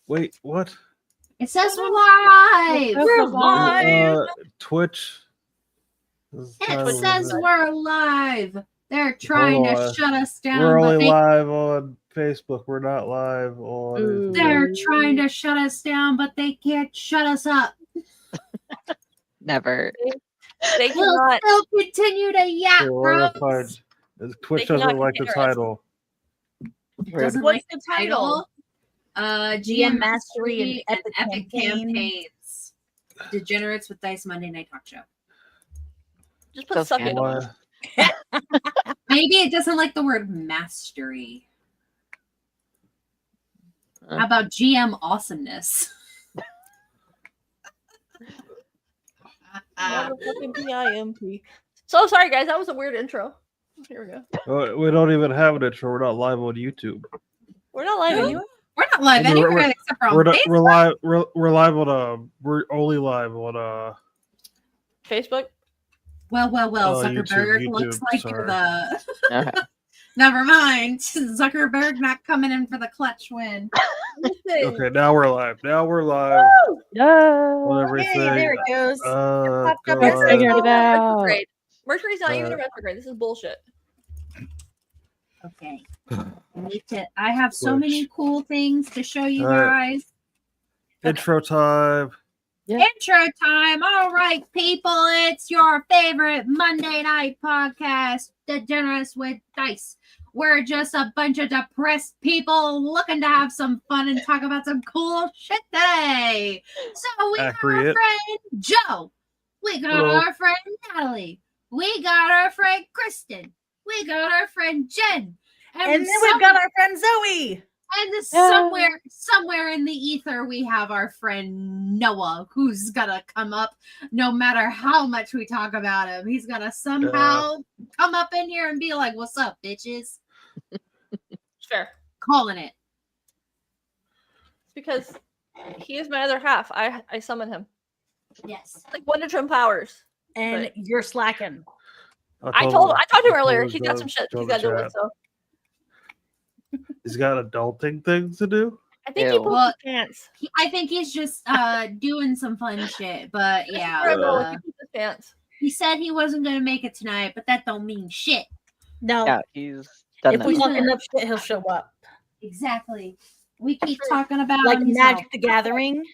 Wait, what? It says we're live. We're live. Twitch. It says we're live. They're trying to shut us down. We're only live on Facebook. We're not live on. They're trying to shut us down, but they can't shut us up. Never. They will still continue to yap, bro. Twitch doesn't like the title. Doesn't like the title. GM Mastery and Epic Campaigns. Degenerates with Dice Monday Night Talk Show. Just put suck it on. Maybe it doesn't like the word mastery. How about GM Awesomeness? So sorry, guys. That was a weird intro. Here we go. We don't even have an intro. We're not live on YouTube. We're not live anywhere. We're not live anywhere except for on Facebook. We're live on We're only live on Facebook. Well, Zuckerberg. YouTube, looks like you're the. Never mind. Zuckerberg not coming in for the clutch win. Okay, now we're live. Everything. Hey, there it goes. Mercury's not even a retrograde. This is bullshit. Okay. I have so many cool things to show you guys. Intro time. Yeah. Intro time. All right, people. It's your favorite Monday night podcast, Degenerates with Dice. We're just a bunch of depressed people looking to have some fun and talk about some cool shit today. So we got our friend Joe. We got our friend Natalie. We got our friend Kristen. We got our friend Jen. And then we've got our friend Zoe. And somewhere in the ether, we have our friend Noah, who's gonna come up no matter how much we talk about him. He's gonna somehow come up in here and be like, "What's up, bitches?" Sure. Calling it. It's because he is my other half. I summon him. Yes. Like Wonder Trim powers. And you're slacking. I talked to him earlier. He's got some shit he's got to do with, so. He's got adulting things to do. I think he pulls his pants. I think he's just doing some fun shit. But yeah, he pulls his pants. He said he wasn't gonna make it tonight, but that don't mean shit. No, yeah, he's done if we talk enough shit, he'll show up. Exactly. We keep talking about like Magic the Gathering.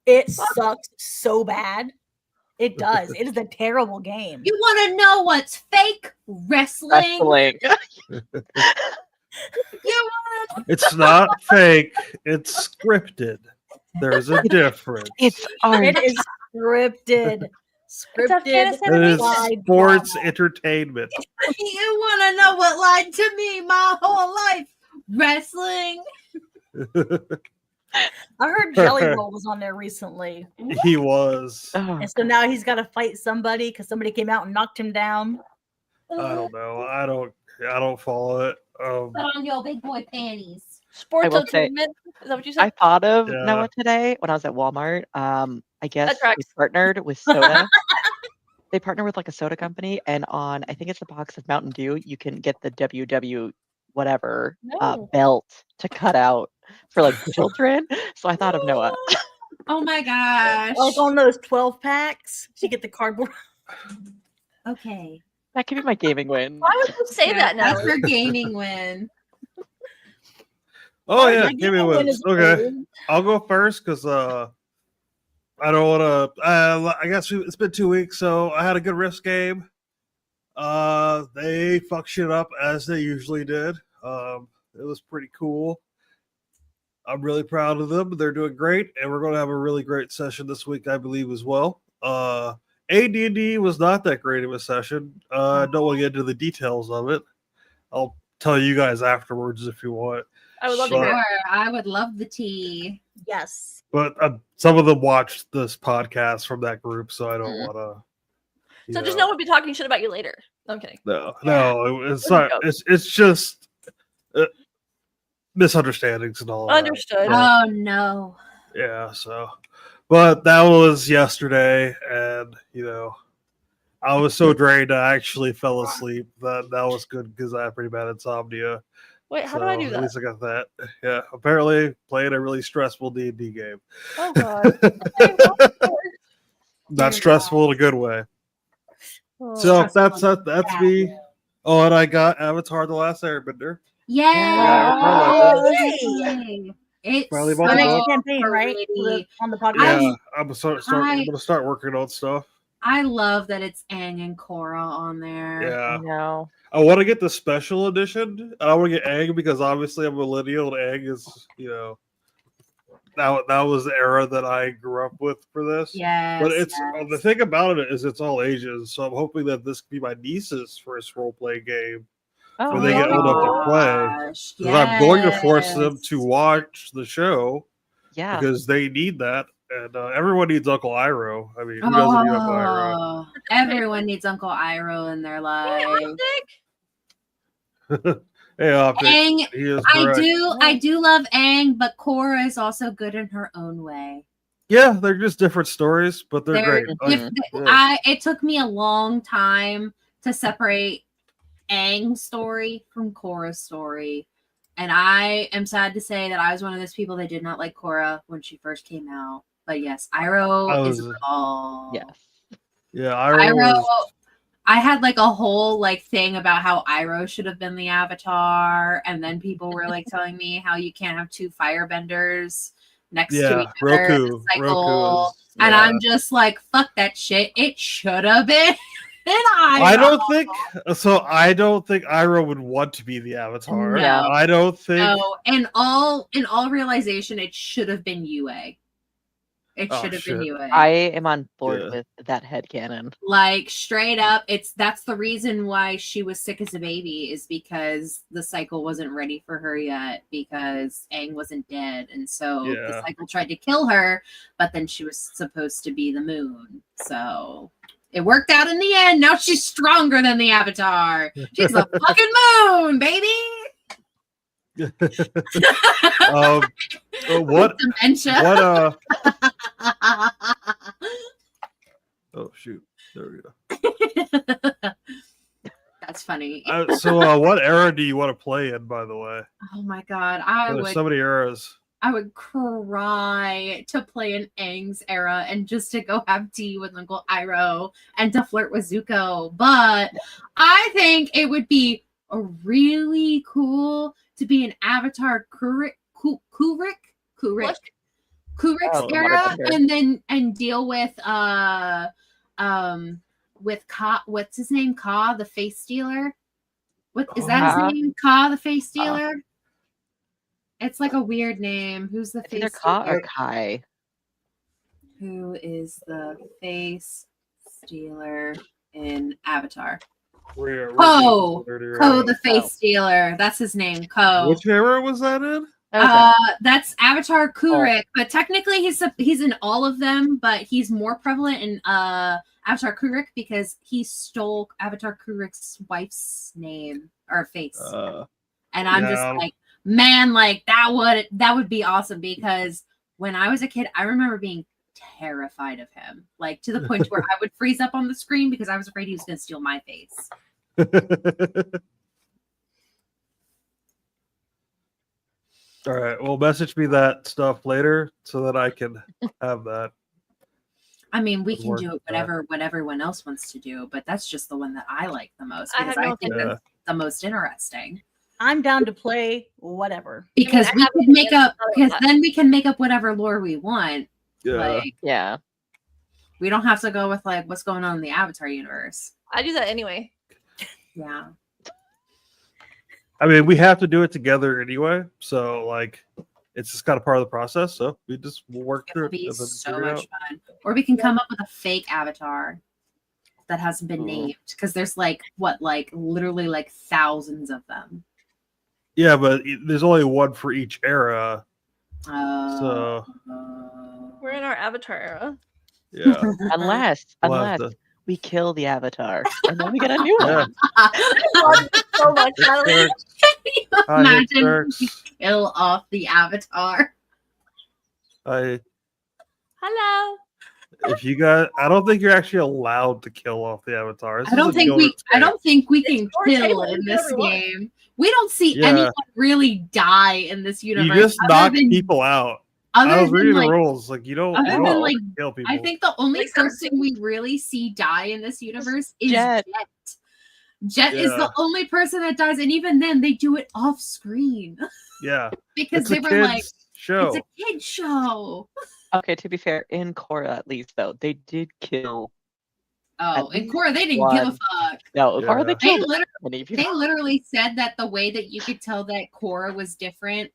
It sucks so bad. It does. It is a terrible game. You want to know what's fake? Wrestling. It's not fake. It's scripted. There's a difference. It's art. It is scripted. Scripted. It is sports entertainment. You want to know what lied to me my whole life? Wrestling. I heard Jelly Roll was on there recently. He was. And so now he's got to fight somebody because somebody came out and knocked him down. I don't know. I don't follow it. Put on your big boy panties. Sports entertainment. Is that what you said? I thought of Noah today when I was at Walmart. I guess we partnered with soda. They partner with like a soda company, and on I think it's a box of Mountain Dew, you can get the WW whatever belt to cut out for like children. So I thought of Noah. Oh my gosh! Like on those 12 packs, you get the cardboard. Okay. That could be my gaming win. Why would you say that now? That's your gaming win. Oh yeah, gaming wins. Okay, I'll go first because I don't want to. I guess it's been 2 weeks, so I had a good Rift game. They fucked shit up as they usually did. It was pretty cool. I'm really proud of them. They're doing great, and we're going to have a really great session this week, I believe, as well. AD&D was not that great of a session. I don't want to get into the details of it. I'll tell you guys afterwards if you want. I would love to hear. I would love the tea. Yes. But some of them watched this podcast from that group, so I don't want to. So just no one be talking shit about you later. I'm kidding. No, it's not. It's just misunderstandings and all. Understood. Oh no. Yeah. So. But that was yesterday, and I was so drained I actually fell asleep. That was good because I have pretty bad insomnia. Wait, how do I do At that? least I got that. Yeah, apparently playing a really stressful D&D game. Oh god. Not stressful in a good way. Oh. So Stressful. that's me. Oh, and I got Avatar: The Last Airbender. Yeah. Yay! It's Finally so bought the Our next book. campaign, right? pretty. On the podcast. Yeah, I'm I- gonna start working on stuff. I love that it's Aang and Korra on there. I Yeah, know. I want to get the special edition, and I want to get Aang because obviously I'm a millennial, and Aang is that was the era that I grew up with for this. Yes. But it's the thing about it is it's all ages, so I'm hoping that this can be my niece's first role play game Oh, when they get old enough to play. Because I'm going to force them to watch the show yeah. because they need that, and everyone needs Uncle Iroh. I mean, who doesn't need Uncle Iroh? Oh, everyone needs Uncle Iroh in their life. Hey, Aang, he is correct. I do love Aang, but Korra is also good in her own way. Yeah, they're just different stories, but they're great. It took me a long time to separate Aang's story from Korra's story. And I am sad to say that I was one of those people that did not like Korra when she first came out. But yes, Iroh is all. Yes. Yeah, Iroh. I had like a whole like thing about how Iroh should have been the Avatar, and then people were like telling me how you can't have two firebenders next to each other in the cycle. And I'm just like, fuck that shit. It should have been. I don't think Iroh would want to be the Avatar. No. I don't think. No, in all realization, it should have been Yue. It should have been Yue. I am on board with that headcanon. Like straight up, that's the reason why she was sick as a baby, is because the cycle wasn't ready for her yet, because Aang wasn't dead, and so the cycle tried to kill her, but then she was supposed to be the moon. So it worked out in the end. Now she's stronger than the Avatar. She's the fucking moon, baby. What dementia? What oh shoot! There we go. That's funny. So, what era do you want to play in? By the way, oh my god, there's so many eras. I would cry to play in Aang's era and just to go have tea with Uncle Iroh and to flirt with Zuko. But I think it would be really cool to be an Avatar Kurik's era, and deal with Ka. What's his name? Ka, the face stealer. What is that his name? Ka, the face stealer. It's like a weird name. Who's the face? Either Ka or Kai. Who is the face stealer in Avatar? Ko, the face stealer. That's his name. Ko. Which era was that in? That's Avatar Kurik, but technically he's in all of them, but he's more prevalent in Avatar Kurik because he stole Avatar Kurik's wife's name or face. And I'm just like, man, like that would be awesome, because when I was a kid, I remember being terrified of him, like to the point where I would freeze up on the screen because I was afraid he was going to steal my face. All right. Well, message me that stuff later so that I can have that. I mean, we can do it what everyone else wants to do, but that's just the one that I like the most, because I think that's the most interesting. I'm down to play whatever, because we could make up. Because then we can make up whatever lore we want. Yeah. We don't have to go with like what's going on in the Avatar universe. I do that anyway. Yeah. I mean, we have to do it together anyway, so like it's just kind of part of the process. So we'll work through it. It'll be so much fun. Or we can come up with a fake Avatar that hasn't been named, because there's literally like thousands of them. Yeah, but there's only one for each era. So we're in our Avatar era. Yeah. Unless we kill the Avatar and then we get a new one. So much. Imagine we kill off the Avatar. Hello. If you guys, I don't think you're actually allowed to kill off the avatar. I don't think we can kill in this game. We don't see anyone really die in this universe. You just knock people out. I was reading the rules. Like you don't kill people. I think the only person we really see die in this universe is Jet. Jet is the only person that dies, and even then they do it off screen. Yeah. Because they were like, show. It's a kid show. Okay, to be fair, in Korra at least though, they did kill. Oh, in Korra they didn't give a fuck. No, Korra they killed. They literally said that the way that you could tell that Korra was different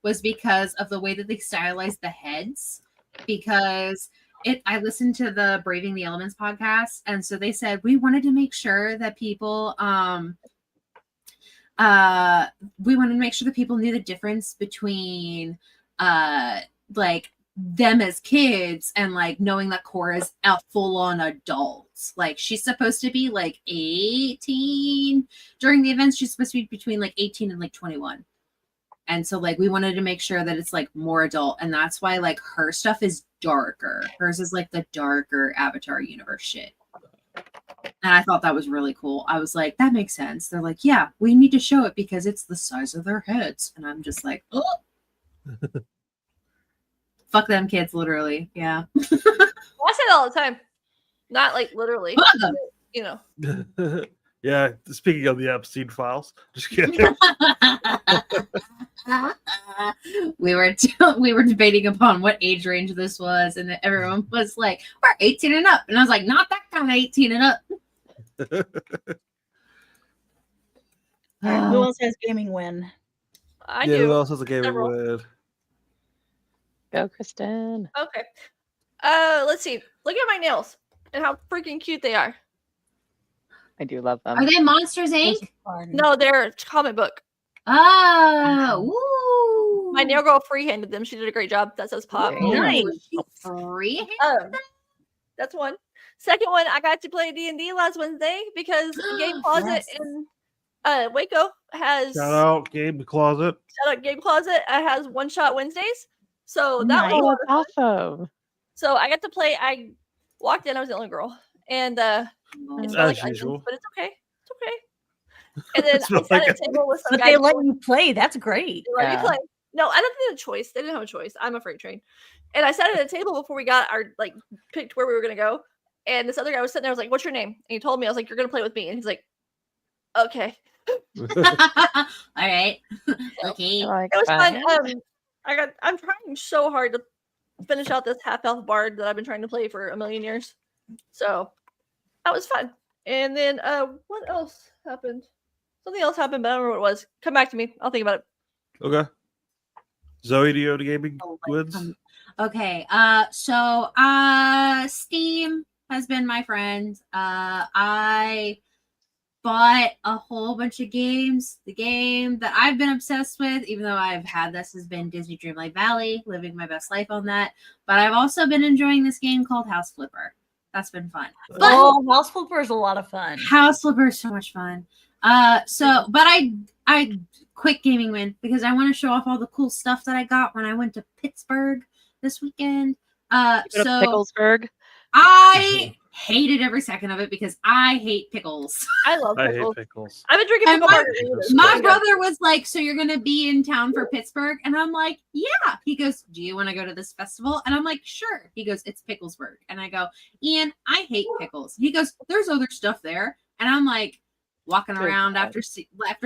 was because of the way that they stylized the heads. Because I people wanted to make sure that people knew the difference between like them as kids and like knowing that Korra's a full-on adult. Like she's supposed to be like 18 during the events. She's supposed to be between like 18 and like 21. And so like we wanted to make sure that it's like more adult, and that's why like her stuff is darker. Hers is like the darker Avatar universe shit. And I thought that was really cool. I was like, that makes sense. They're like, yeah, we need to show it because it's the size of their heads. And I'm just like, oh. Fuck them kids, literally. Yeah. I say that all the time. Not like literally. You know. Yeah, speaking of the Epstein files. Just kidding. we were debating upon what age range this was, and everyone was like, we're 18 and up. And I was like, not that kind of 18 and up. Who else has gaming win? I do. Who else has a gaming win? Go, Kristen. Okay. Let's see. Look at my nails and how freaking cute they are. I do love them. Are they Monsters Inc? No, they're comic book. Oh, my nail girl freehanded them. She did a great job. That says pop. Nice. Freehanded? That's one. Second one, I got to play D&D last Wednesday because Game Closet in Waco has shout out Game Closet. Has one shot Wednesdays. So that was awesome. So I got to play. I walked in. I was the only girl, and it's as usual. But it's okay. It's okay. And then I sat at a table with some guys. But they let you play. That's great. They let me play. No, I didn't have a choice. They didn't have a choice. I'm a freight train. And I sat at a table before we got our picked where we were gonna go. And this other guy was sitting there. I was like, "What's your name?" And he told me. I was like, "You're gonna play with me." And he's like, "Okay." All right. Okay. It was fun. I'm trying so hard to finish out this half-elf bard that I've been trying to play for a million years. So that was fun. And then what else happened? Something else happened, but I don't remember what it was. Come back to me. I'll think about it. Okay. Zoe, do you have gaming wins? Okay. So Steam has been my friend. I bought a whole bunch of games. The game that I've been obsessed with, even though I've had this, has been Disney Dreamlight Valley, living my best life on that. But I've also been enjoying this game called House Flipper. That's been fun. But House Flipper is a lot of fun. House Flipper is so much fun. But I quit gaming win because I want to show off all the cool stuff that I got when I went to Pittsburgh this weekend. Picklesburg. I hated every second of it because I hate pickles. I hate pickles. I've been drinking pickle margaritas. My brother was like, "So you're gonna be in town for Pittsburgh?" And I'm like, "Yeah." He goes, "Do you want to go to this festival?" And I'm like, "Sure." He goes, "It's Picklesburg." And I go, "Ian, I hate pickles." He goes, "There's other stuff there." And I'm like, walking around after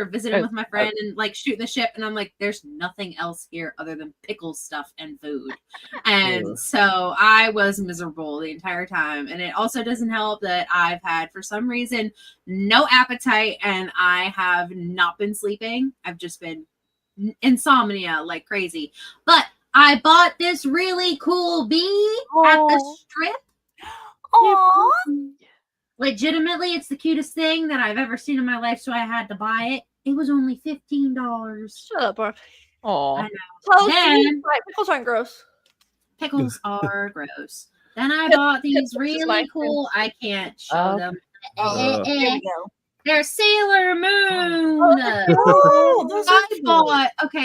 visiting with my friend and like shooting the ship, and I'm like, there's nothing else here other than pickle stuff and food. And so I was miserable the entire time. And it also doesn't help that I've had, for some reason, no appetite, and I have not been sleeping. I've just been insomnia like crazy. But I bought this really cool bee at the strip. Aww. Legitimately, it's the cutest thing that I've ever seen in my life, so I had to buy it. It was only $15. Shut up, bro. Oh, I know. Then, pickles aren't gross. Pickles are gross. Then I bought these really cool. I can't show them. There we go. They're Sailor Moon.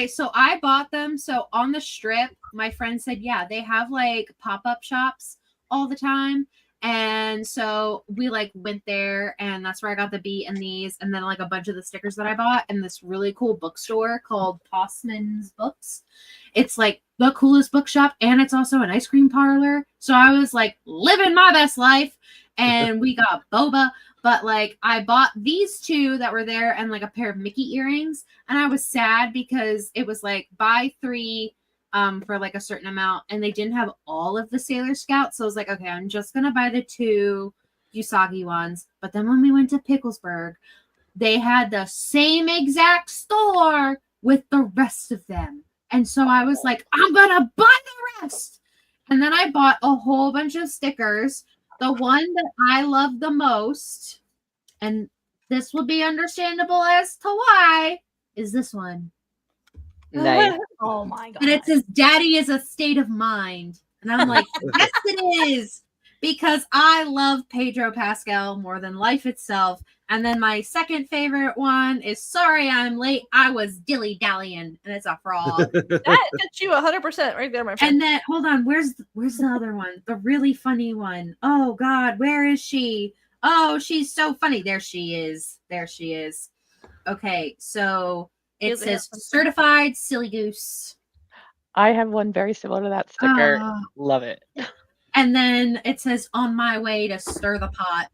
So I bought them. So on the strip, my friend said, yeah, they have like pop-up shops all the time. And so we like went there, and that's where I got the beat and these, and then like a bunch of the stickers that I bought in this really cool bookstore called Postman's Books. It's like the coolest bookshop, and it's also an ice cream parlor. So I was like living my best life, and we got boba. But like I bought these two that were there and like a pair of Mickey earrings, and I was sad because it was like buy 3 for like a certain amount, and they didn't have all of the Sailor Scouts. So I was like, okay, I'm just gonna buy the 2 Usagi ones. But then when we went to Picklesburg, they had the same exact store with the rest of them. And so I was like, I'm gonna buy the rest. And then I bought a whole bunch of stickers. The one that I love the most, and this will be understandable as to why, is this one. Nice. Oh my god. And it says, Daddy is a state of mind. And I'm like, yes, it is. Because I love Pedro Pascal more than life itself. And then my second favorite one is Sorry I'm Late. I was dilly-dallying. And it's a frog. That fits you 100% right there, my friend. And then, hold on. Where's the other one? The really funny one. Oh, God. Where is she? Oh, she's so funny. There she is. There she is. Okay. So it says Certified Silly Goose. I have one very similar to that sticker. Love it. And then it says On My Way to Stir the Pot.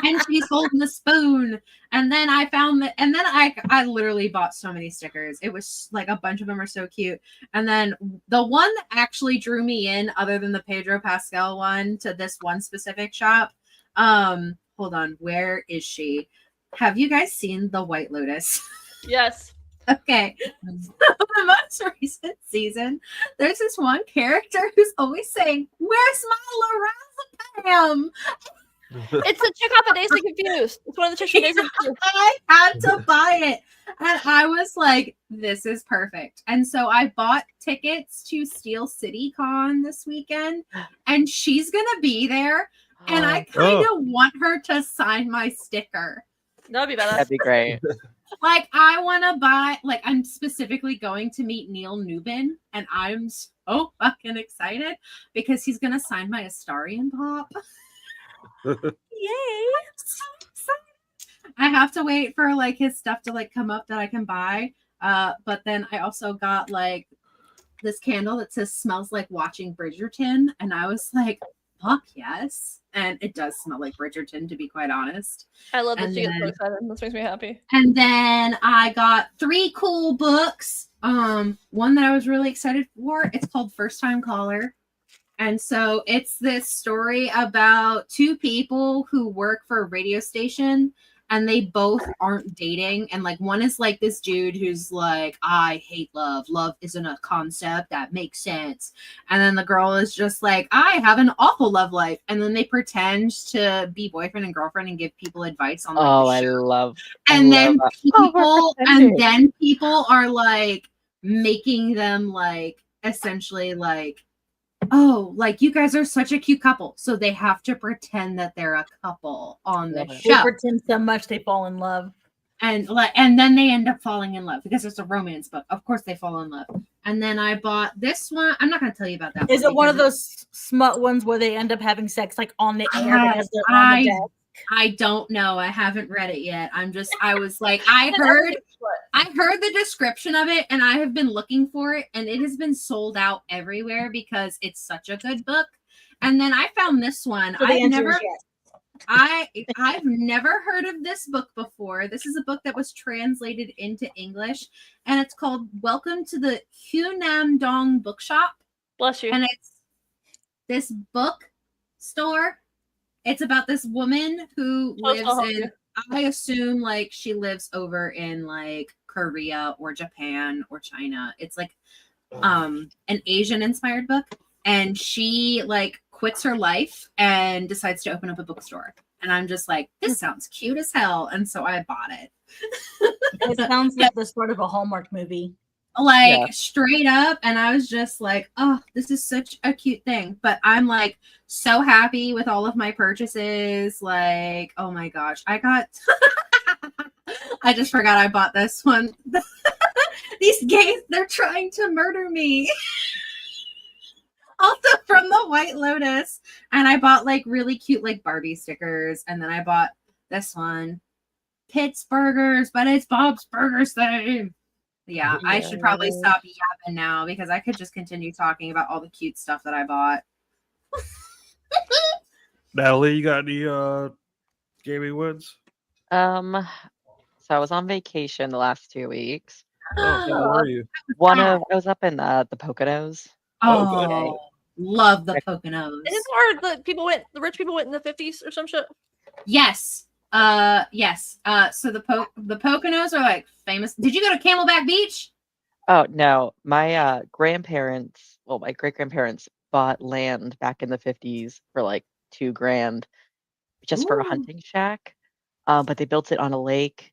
And she's holding the spoon. And then I found that, and then I literally bought so many stickers. It was like a bunch of them are so cute. And then the one that actually drew me in, other than the Pedro Pascal one, to this one specific shop. Hold on, where is she? Have you guys seen The White Lotus? Yes. Okay. The most recent season, there's this one character who's always saying, "Where's my lorazepam?" It's the chick off of Days and Confused. It's one of the chicks from Days and Confused. I had to buy it. And I was like, this is perfect. And so I bought tickets to Steel City Con this weekend, and she's going to be there. And I kind of want her to sign my sticker. That'd be badass. That'd be great. Like, I want to buy, like, I'm specifically going to meet Neil Nubin, and I'm so fucking excited because he's going to sign my Astarian Pop. Yay! I'm so excited. I have to wait for, like, his stuff to, like, come up that I can buy. But then I also got, like, this candle that says smells like watching Bridgerton, and I was like, fuck yes. And it does smell like Bridgerton, to be quite honest. I love that she gets so excited. This makes me happy. And then I got 3 cool books. One that I was really excited for, it's called First Time Caller. And so it's this story about 2 people who work for a radio station, and they both aren't dating. And like one is like this dude who's like, I hate love. Love isn't a concept that makes sense. And then the girl is just like, I have an awful love life. And then they pretend to be boyfriend and girlfriend and give people advice on like, the show. And then people are like making them like essentially like, oh, like you guys are such a cute couple, so they have to pretend that they're a couple on the show. They pretend so much they fall in love, and then they end up falling in love because it's a romance book. Of course, they fall in love. And then I bought this one. I'm not going to tell you about that. Is it one of those smut ones where they end up having sex like on the air because they're on the deck? I don't know. I haven't read it yet. I was like, I heard the description of it, and I have been looking for it, and it has been sold out everywhere because it's such a good book. And then I found this one. So I've never heard of this book before. This is a book that was translated into English, and it's called Welcome to the Hunam Dong Bookshop. Bless you. And it's this book store. It's about this woman who lives in, I assume like she lives over in like Korea or Japan or China. It's like an Asian inspired book. And she like quits her life and decides to open up a bookstore. And I'm just like, this sounds cute as hell. And so I bought it. It sounds like the start of a Hallmark movie. Like straight up. And I was just like, oh, this is such a cute thing. But I'm like so happy with all of my purchases. Like, oh my gosh, I just forgot I bought this one. These gays, they're trying to murder me. Also from the White Lotus. And I bought like really cute like Barbie stickers. And then I bought this one. Pitts Burgers, but it's Bob's Burgers thing. Yeah, I should probably stop yapping now because I could just continue talking about all the cute stuff that I bought. Natalie, you got any gaming wins? So I was on vacation the last 2 weeks. Oh, where were you? I was up in the Poconos. Oh, love the Poconos. Isn't where the rich people went in the 50s or some shit? Yes. Yes. So the Poconos are like famous. Did you go to Camelback Beach? Oh no, my grandparents, well, my great grandparents bought land back in the 50s for like $2,000 just for a Ooh. hunting shack. But they built it on a lake,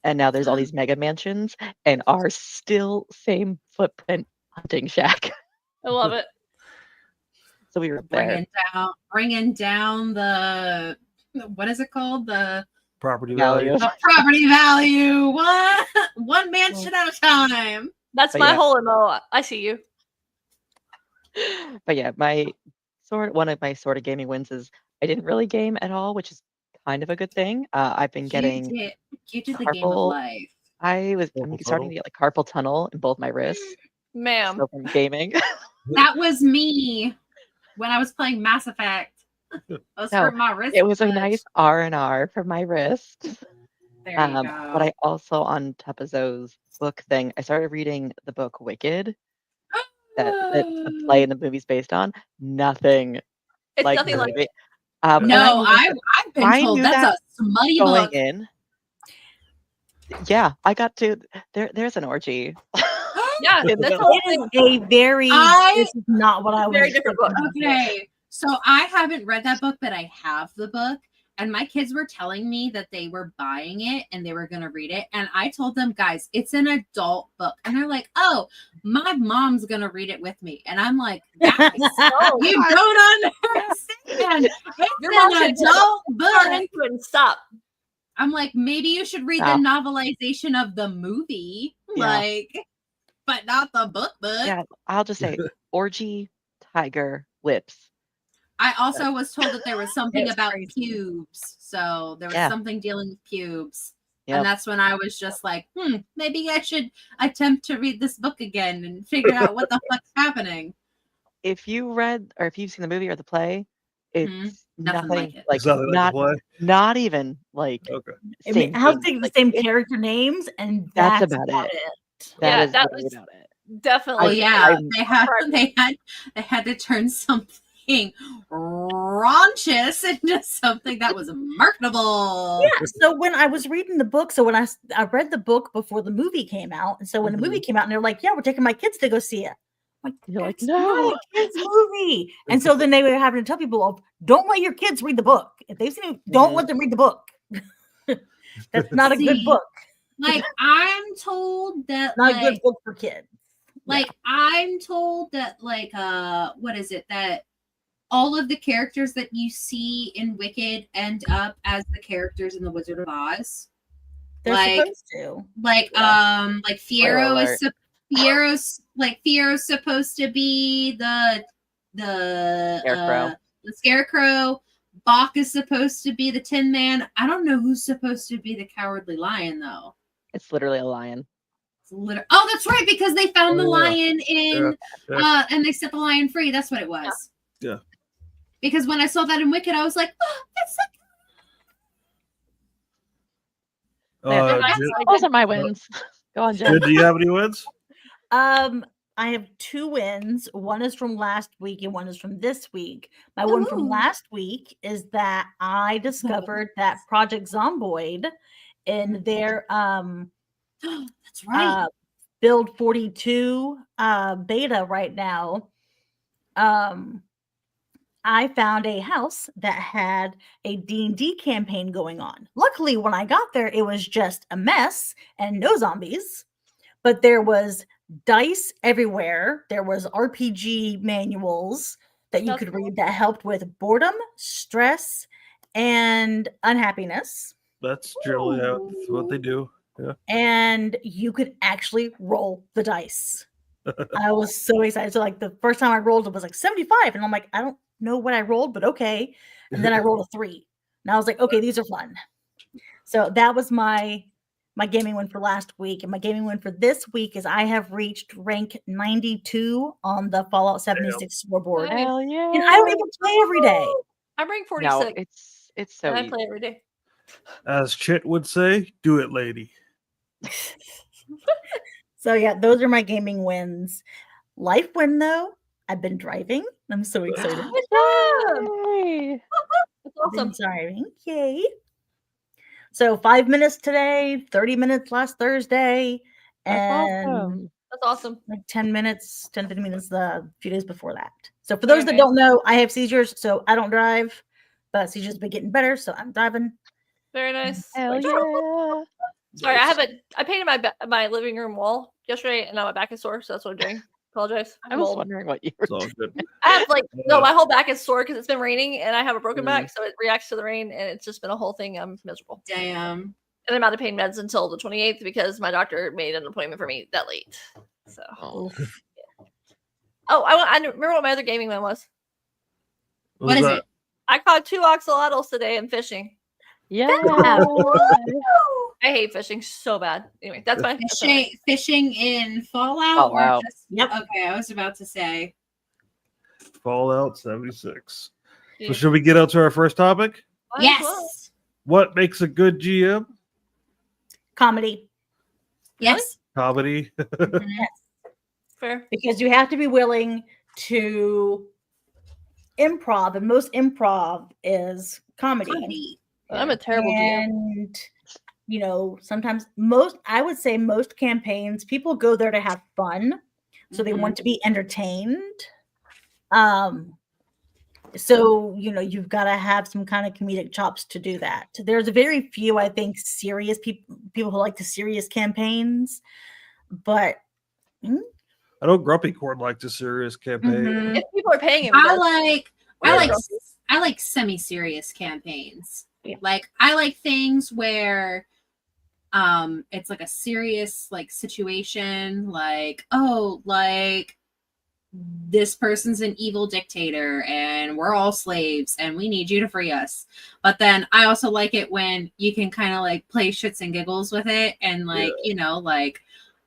and now there's all these mega mansions, and our still same footprint hunting shack. I love it. So we were there. Bringing down the, what is it called? The Property value. The property value. One mansion at a time. That's my whole MO. I see you. But yeah, one of my sort of gaming wins is I didn't really game at all, which is kind of a good thing. I've been getting you did the game of life. I'm starting to get like carpal tunnel in both my wrists. Ma'am. So from gaming. That was me when I was playing Mass Effect. For my wrist. It was a nice R&R for my wrist. There you go. But I also, on top of Zoe's book thing, I started reading the book Wicked that the play and the movie's based on. Nothing. It's like nothing like it. No, I've been told that's a smutty book. Yeah, I got to. There's an orgy. Yeah, it is a very. This is not what I was. Very different book. Okay, so I haven't read that book, but I have the book, and my kids were telling me that they were buying it and they were going to read it, and I told them, guys, it's an adult book, and they're like, "Oh, my mom's going to read it with me," and I'm like, "Guys, you don't understand. It's an adult book." Stop. I'm like, maybe you should read the novelization of the movie, but not the book. Yeah, I'll just say orgy, tiger, lips. I also was told that there was something about pubes. So there was something dealing with pubes. Yep. And that's when I was just like, maybe I should attempt to read this book again and figure out what the fuck's happening. If you read or if you've seen the movie or the play, it's nothing like it. Not even like I have the same character names, and that's about it. That was about it. Definitely. They had to turn something raunchous into something that was marketable. Yeah. So when I was reading the book, when I read the book before the movie came out, and so when the movie came out, and they're like, "Yeah, we're taking my kids to go see it." You're like, no, not a kids movie. And so then they were having to tell people, don't let your kids read the book. If they've seen it, don't let them read the book. That's not a good book. Like, I'm told that not a good book for kids. Like, I'm told that, like, what is it? That all of the characters that you see in Wicked end up as the characters in The Wizard of Oz. They're supposed to. Like, like Fiero's supposed to be the Scarecrow. Bach is supposed to be the Tin Man. I don't know who's supposed to be the Cowardly Lion though. It's literally a lion. Oh, that's right, because they found the lion in and they set the lion free. That's what it was. Yeah. Because when I saw that in Wicked, I was like, oh, that's those are my wins. Go on, Jen. Do you have any wins? I have 2 wins. One is from last week and one is from this week. My one from last week is that I discovered that Project Zomboid in their that's right. Build 42 beta right now. I found a house that had a D&D campaign going on. Luckily, when I got there, it was just a mess and no zombies. But there was dice everywhere. There was RPG manuals that you could read that helped with boredom, stress, and unhappiness. That's generally what they do. Yeah. And you could actually roll the dice. I was so excited. So like the first time I rolled, it was like 75, and I'm like, I don't know what I rolled, but okay. And then I rolled a 3, and I was like, okay, these are fun. So that was my gaming win for last week, and my gaming win for this week is I have reached rank 92 on the Fallout 76 scoreboard, Nice. Hell yeah. and I don't even play every day. I'm rank 46. No, it's so and I easy. play every day. As Chit would say, do it, lady. So yeah, those are my gaming wins. Life win though, I've been driving. I'm so excited. Good job. Yay. That's I've been awesome. driving. Yay. So 5 minutes today, 30 minutes last Thursday, That's and awesome. That's awesome. like 10 minutes, 10, 15 minutes the few days before that. So for those that Okay. don't know, I have seizures, so I don't drive, but seizures have been getting better, so I'm driving. Very nice. Hell Like, yeah. sorry, I painted my living room wall yesterday, and now my back is sore, so that's what I'm doing. Apologize. I I'm was old. wondering what you were It's all good. I have my whole back is sore because it's been raining, and I have a broken Mm. back, so it reacts to the rain, and it's just been a whole thing. I'm miserable. Damn. And I'm out of pain meds until the 28th because my doctor made an appointment for me that late. So, Oh. I remember what my other gaming one was. What is it? I caught 2 axolotls today in fishing. Yeah. I hate fishing so bad. Anyway, that's my Fishing in Fallout? Or Fallout. just, Yep. Okay, I was about to say. Fallout 76. Yeah. So should we get out to our first topic? Might as Yes. well. What makes a good GM? Comedy. Yes. Comedy. Fair. Because you have to be willing to improv, and most improv is comedy. I'm a terrible GM. And sometimes I would say most campaigns, people go there to have fun, so they want to be entertained. So you've got to have some kind of comedic chops to do that. There's very few, I think, serious people who like the serious campaigns, but I know Grumpy Corn liked a serious campaign. If people are paying him, I Yeah. like semi-serious campaigns. Yeah. Like I like things where it's like a serious like situation, like this person's an evil dictator and we're all slaves and we need you to free us. But then I also like it when you can kind of like play shits and giggles with it, and like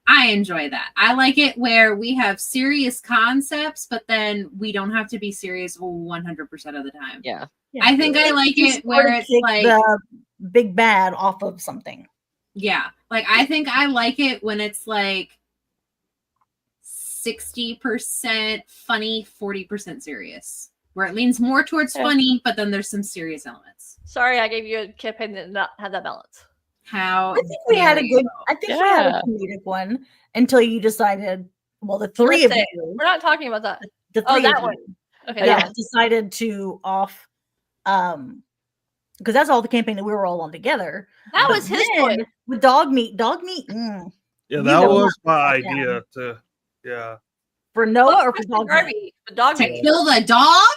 I enjoy that. I like it where we have serious concepts, but then we don't have to be serious 100% of the time. Yeah. I think I like it where it's like the big bad off of something. Yeah. Like I think I like it when it's like 60% funny, 40% serious. Where it leans more towards funny, but then there's some serious elements. Sorry, I gave you a campaign that did not have that balance. How I think we had a good. I think we had a comedic one until you decided. Well, the three of you. We're not talking about that. The three that of one. you, Okay. yeah, decided to off. Because that's all the campaign that we were all on together. That But was his then point. with dog meat. Yeah, You that know was what? my Yeah. idea to. Yeah. For Noah or for dog meat? Garvey, the dog to meat. kill the dog?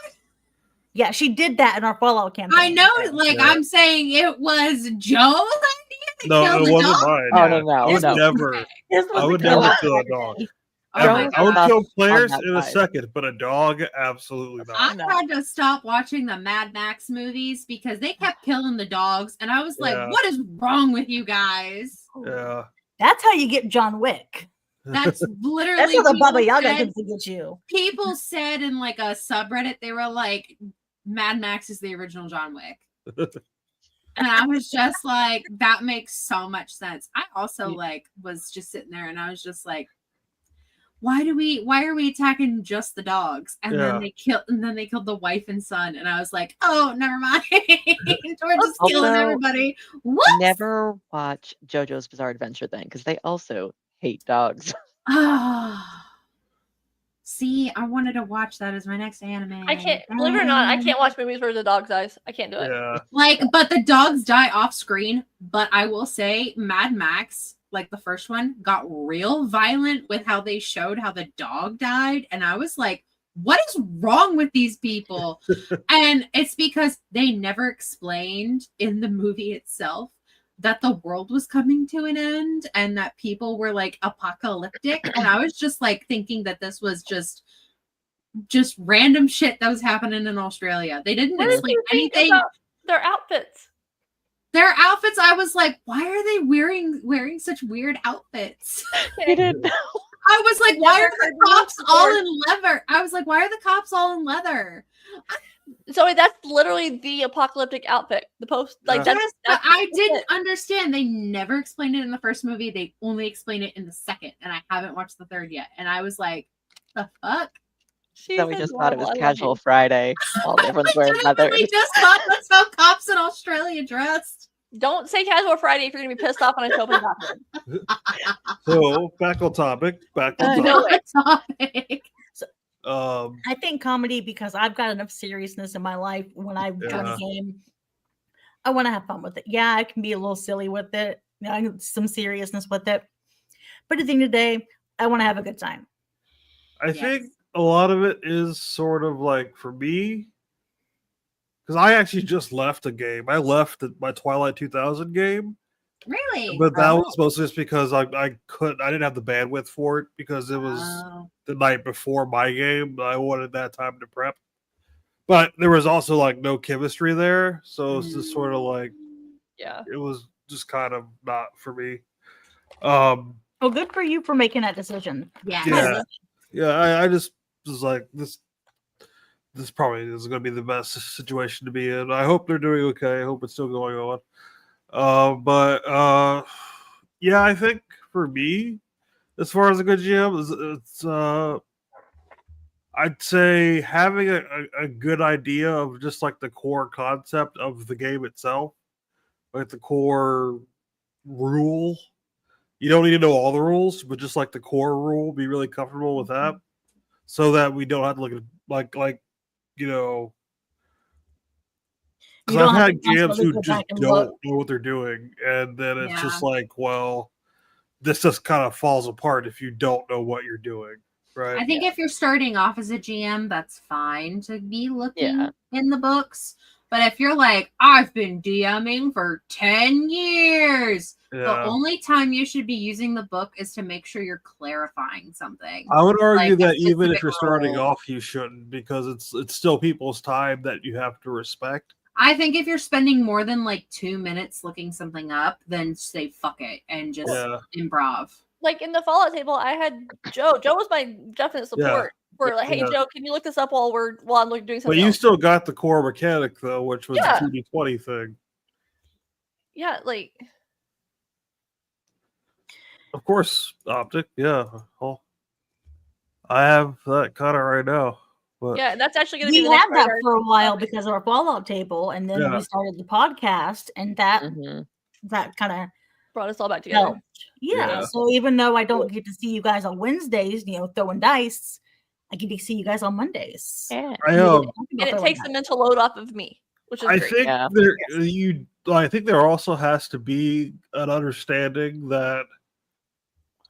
Yeah, she did that in our Fallout campaign. I know, like Yeah. I'm saying it was Joe's idea to No, kill it the wasn't dog. mine. Oh, yeah. no. I would no. never. This was I the would kill never out kill a idea. dog. Oh my I would God. kill players that in a side. second, but a dog, absolutely I not. had to stop watching the Mad Max movies because they kept killing the dogs, and I was like, Yeah. "What is wrong with you guys?" Yeah. That's how you get John Wick. That's literally That's how the people Baba Yaga said- can get you. People said in like a subreddit, they were like, "Mad Max is the original John Wick," and I was just like, "That makes so much sense." I also like was just sitting there, and I was just like, why are we attacking just the dogs? And then they killed the wife and son. And I was like, oh, never mind. We're just killing Also, everybody. What? Never watch JoJo's Bizarre Adventure then, because they also hate dogs. See, I wanted to watch that as my next anime. I can't, believe it or not, I can't watch movies where the dog dies. I can't do it. Yeah. Like, but the dogs die off screen. But I will say, Mad Max, like the first one, got real violent with how they showed how the dog died. And I was like, what is wrong with these people? And it's because they never explained in the movie itself that the world was coming to an end and that people were like apocalyptic. And I was just like thinking that this was just random shit that was happening in Australia. They didn't What did explain you think anything. about their outfits? Their outfits, I was like, why are they wearing such weird outfits? I didn't know. I was like, It why never are the occurred to me cops all before. in leather? I was like, why are the cops all in leather? So that's literally the apocalyptic outfit. The post, like Yeah. Yes, but I didn't understand. They never explained it in the first movie. They only explained it in the second, and I haven't watched the third yet. And I was like, the fuck? She's So we just thought it was adorable. I love casual you. Friday. All everyone's wearing leather. We just thought that's how cops in Australia dressed. Don't say casual Friday if you're gonna be pissed off on a show opening bathroom. So back on topic. know it. Topic. I think comedy, because I've got enough seriousness in my life. When I join Yeah. a game, I want to have fun with it. Yeah, I can be a little silly with it. You know, some seriousness with it. But at the end of the day, I want to have a good time. I think a lot of it is sort of like for me, because I actually just left a game. I left my Twilight 2000 game, Really? but that was mostly just because I didn't have the bandwidth for it because it was Oh. the night before my game. I wanted that time to prep, but there was also like no chemistry there, so it's just sort of like Yeah. it was just kind of not for me. Well, good for you for making that decision. Yeah. Yeah, I just was like this probably is going to be the best situation to be in. I hope they're doing okay. I hope it's still going on. But yeah, I think for me, as far as a good GM, it's I'd say having a good idea of just like the core concept of the game itself, like the core rule. You don't need to know all the rules, but just like the core rule, be really comfortable with that, so that we don't have to look at like you know. Because I've had GMs who just don't know what they're doing, and then it's just like, well, this just kind of falls apart if you don't know what you're doing, right? I think if you're starting off as a GM, that's fine to be looking in the books. But if you're like, I've been DMing for 10 years, the only time you should be using the book is to make sure you're clarifying something. I would argue like that even if you're starting off, you shouldn't, because it's still people's time that you have to respect. I think if you're spending more than like 2 minutes looking something up, then say fuck it and just improv. Like in the Fallout table, I had Joe. Joe was my definite support for like, hey Joe, can you look this up while I'm doing something? But you else? still got the core mechanic though, which was the 2d20 thing. Yeah, like of course, optic. Yeah, I have that kind of right now. But yeah, that's actually going to be. We had that for a while because of our Fallout table, and then we started the podcast, and that kind of brought us all back together. Yeah. So even though I don't get to see you guys on Wednesdays, throwing dice, I get to see you guys on Mondays. Yeah. And it takes the mental load off of me, which is great. I think there also has to be an understanding that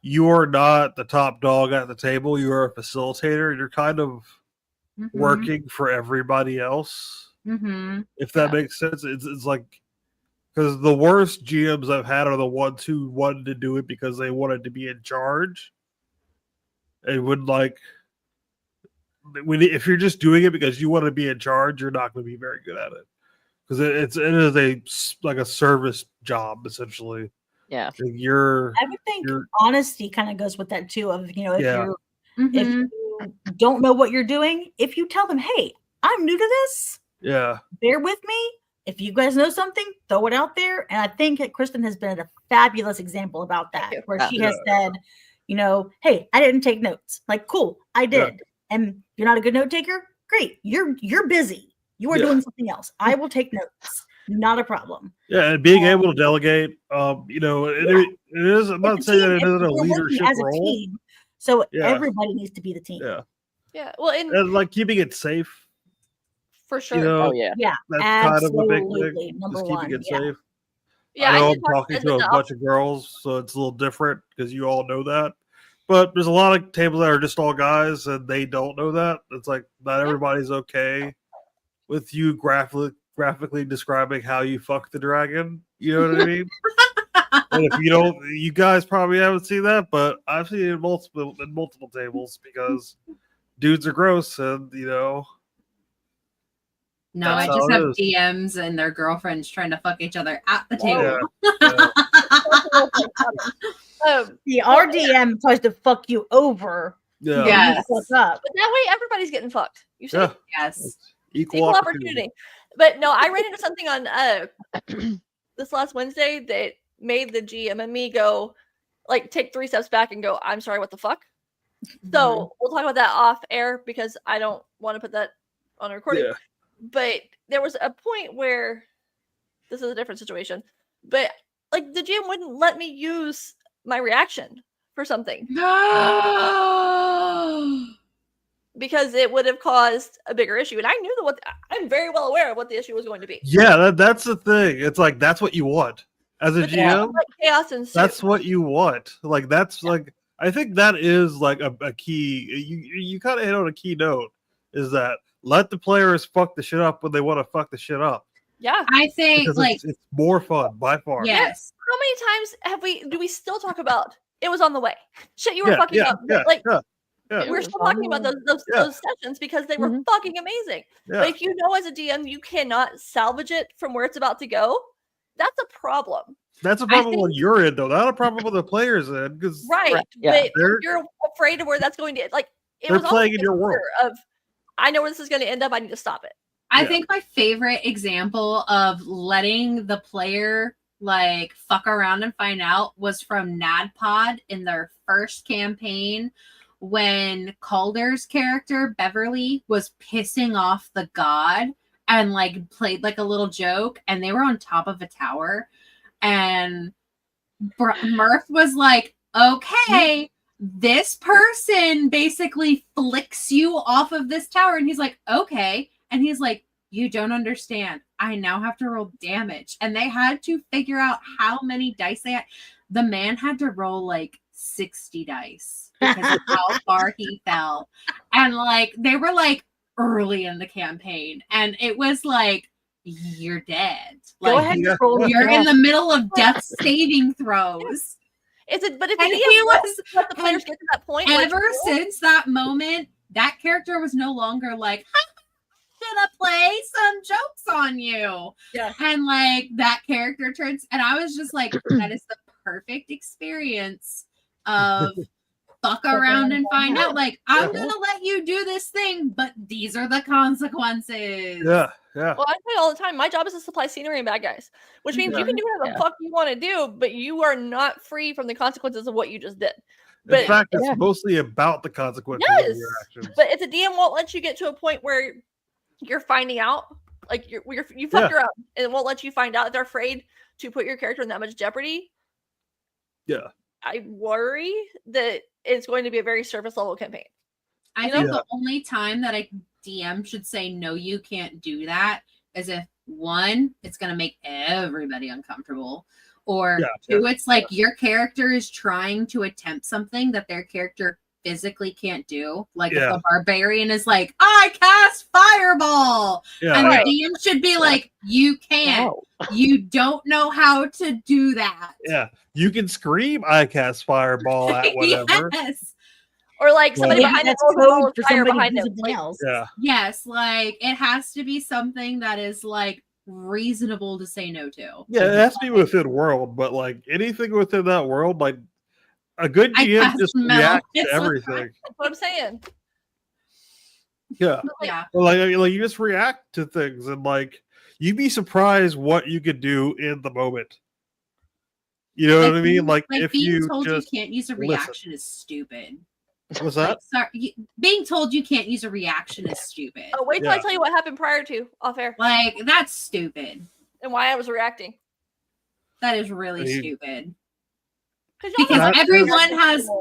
you are not the top dog at the table. You are a facilitator. You're kind of working for everybody else. If that makes sense. It's like, because the worst GMs I've had are the ones who wanted to do it because they wanted to be in charge. And would if you're just doing it because you want to be in charge, you're not going to be very good at it. Because it is a service job essentially. Yeah, I would think honesty kind of goes with that too. Of if you don't know what you're doing, if you tell them, "Hey, I'm new to this. Bear with me. If you guys know something, throw it out there." And I think that Kristen has been a fabulous example about that, where she has said, "Hey, I didn't take notes. Like, cool, I did. And you're not a good note taker? Great. You're busy. You are doing something else. I will take notes. Not a problem." Yeah, and being able to delegate, it is. I'm not saying that it isn't a leadership role. Team, so everybody needs to be the team. Yeah. Well, and like keeping it safe. For sure. That's kind of a big thing. Number just keeping it safe. Yeah, I know I'm talking to a bunch of girls, so it's a little different because you all know that. But there's a lot of tables that are just all guys, and they don't know that. It's like not everybody's okay with you graphically graphically describing how you fuck the dragon. You know what I mean? And if you don't, you guys probably haven't seen that, but I've seen it in multiple tables because dudes are gross, and No, That's I just how it have is. DMs and their girlfriends trying to fuck each other at the table. The RDM tries to fuck you over. Yeah. Yes. What's up? But that way, everybody's getting fucked. You see? Yeah. Yes. Equal Equal opportunity. opportunity. But no, I ran into something on this last Wednesday that made the GM and me go, like, take 3 steps back and go, I'm sorry, what the fuck? So we'll talk about that off air because I don't want to put that on a recording. Yeah. But there was a point where this is a different situation, but like the GM wouldn't let me use my reaction for something because it would have caused a bigger issue. And I knew I'm very well aware of what the issue was going to be. Yeah, that's the thing. It's like that's what you want as a But GM. like chaos ensued. That's what you want. Like that's like I think that is like a key. You kind of hit on a key note. Is that let the players fuck the shit up when they want to fuck the shit up. Yeah. I think Because like it's more fun by far. yes. How many times do we still talk about it was on the way? Shit, you were Yeah, fucking yeah, up. yeah, Like yeah. we're still talking about those sessions because they were fucking amazing. Yeah. But if you know as a DM you cannot salvage it from where it's about to go, that's a problem. That's a problem when you're in, though. Not a problem with the players in, because Right. Yeah. But you're afraid of where that's going to like. It They're was playing almost in your a world. fear of, I know where this is going to end up. I need to stop it. I think my favorite example of letting the player like fuck around and find out was from NADPOD in their first campaign when Calder's character Beverly was pissing off the god and like played like a little joke, and they were on top of a tower, and Murph was like, okay, this person basically flicks you off of this tower, and he's like, okay. And he's like, you don't understand. I now have to roll damage. And they had to figure out how many dice they had. The man had to roll like 60 dice because of how far he fell. And like, they were like early in the campaign. And it was like, you're dead. Go Like, ahead and roll. you're in the middle of death saving throws. But if And the he DM was, let the players get to that point, where it's ever cool, since that moment, that character was no longer like, gonna play some jokes on you. Yeah. And like that character turns, and I was just like, that is the perfect experience of fuck around and find out. Like, I'm gonna let you do this thing, but these are the consequences. Yeah, yeah. Well, I say all the time, my job is to supply scenery and bad guys, which means you can do whatever the fuck you want to do, but you are not free from the consequences of what you just did. But In fact, it's mostly about the consequences of your actions. But if the DM won't let you get to a point where you're finding out, like you fucked her up, and it won't let you find out, if they're afraid to put your character in that much jeopardy. Yeah. I worry that it's going to be a very surface level campaign. I think the only time that a DM should say, no, you can't do that is if one, it's going to make everybody uncomfortable, or two, it's like your character is trying to attempt something that their character physically can't do. Like if the barbarian is like, I cast fireball, and the DM should be like, you can't. You don't know how to do that. Yeah, you can scream, I cast fireball at whatever. Yes. Or like somebody behind that's them code for fire somebody behind who's them. something else. Yeah. Yes, like it has to be something that is like reasonable to say no to. Yeah, it has to be within world, but like anything within that world, like a good GM just reacts to everything. That's what I'm saying. Yeah. Yeah. Like you just react to things, and like you'd be surprised what you could do in the moment. You know what I mean? Like if being you told just you can't use a reaction is stupid. What's that? Like, sorry, being told you can't use a reaction is stupid. Oh, wait till I tell you what happened prior to off air. Like that's stupid. And why I was reacting. That is really stupid. Because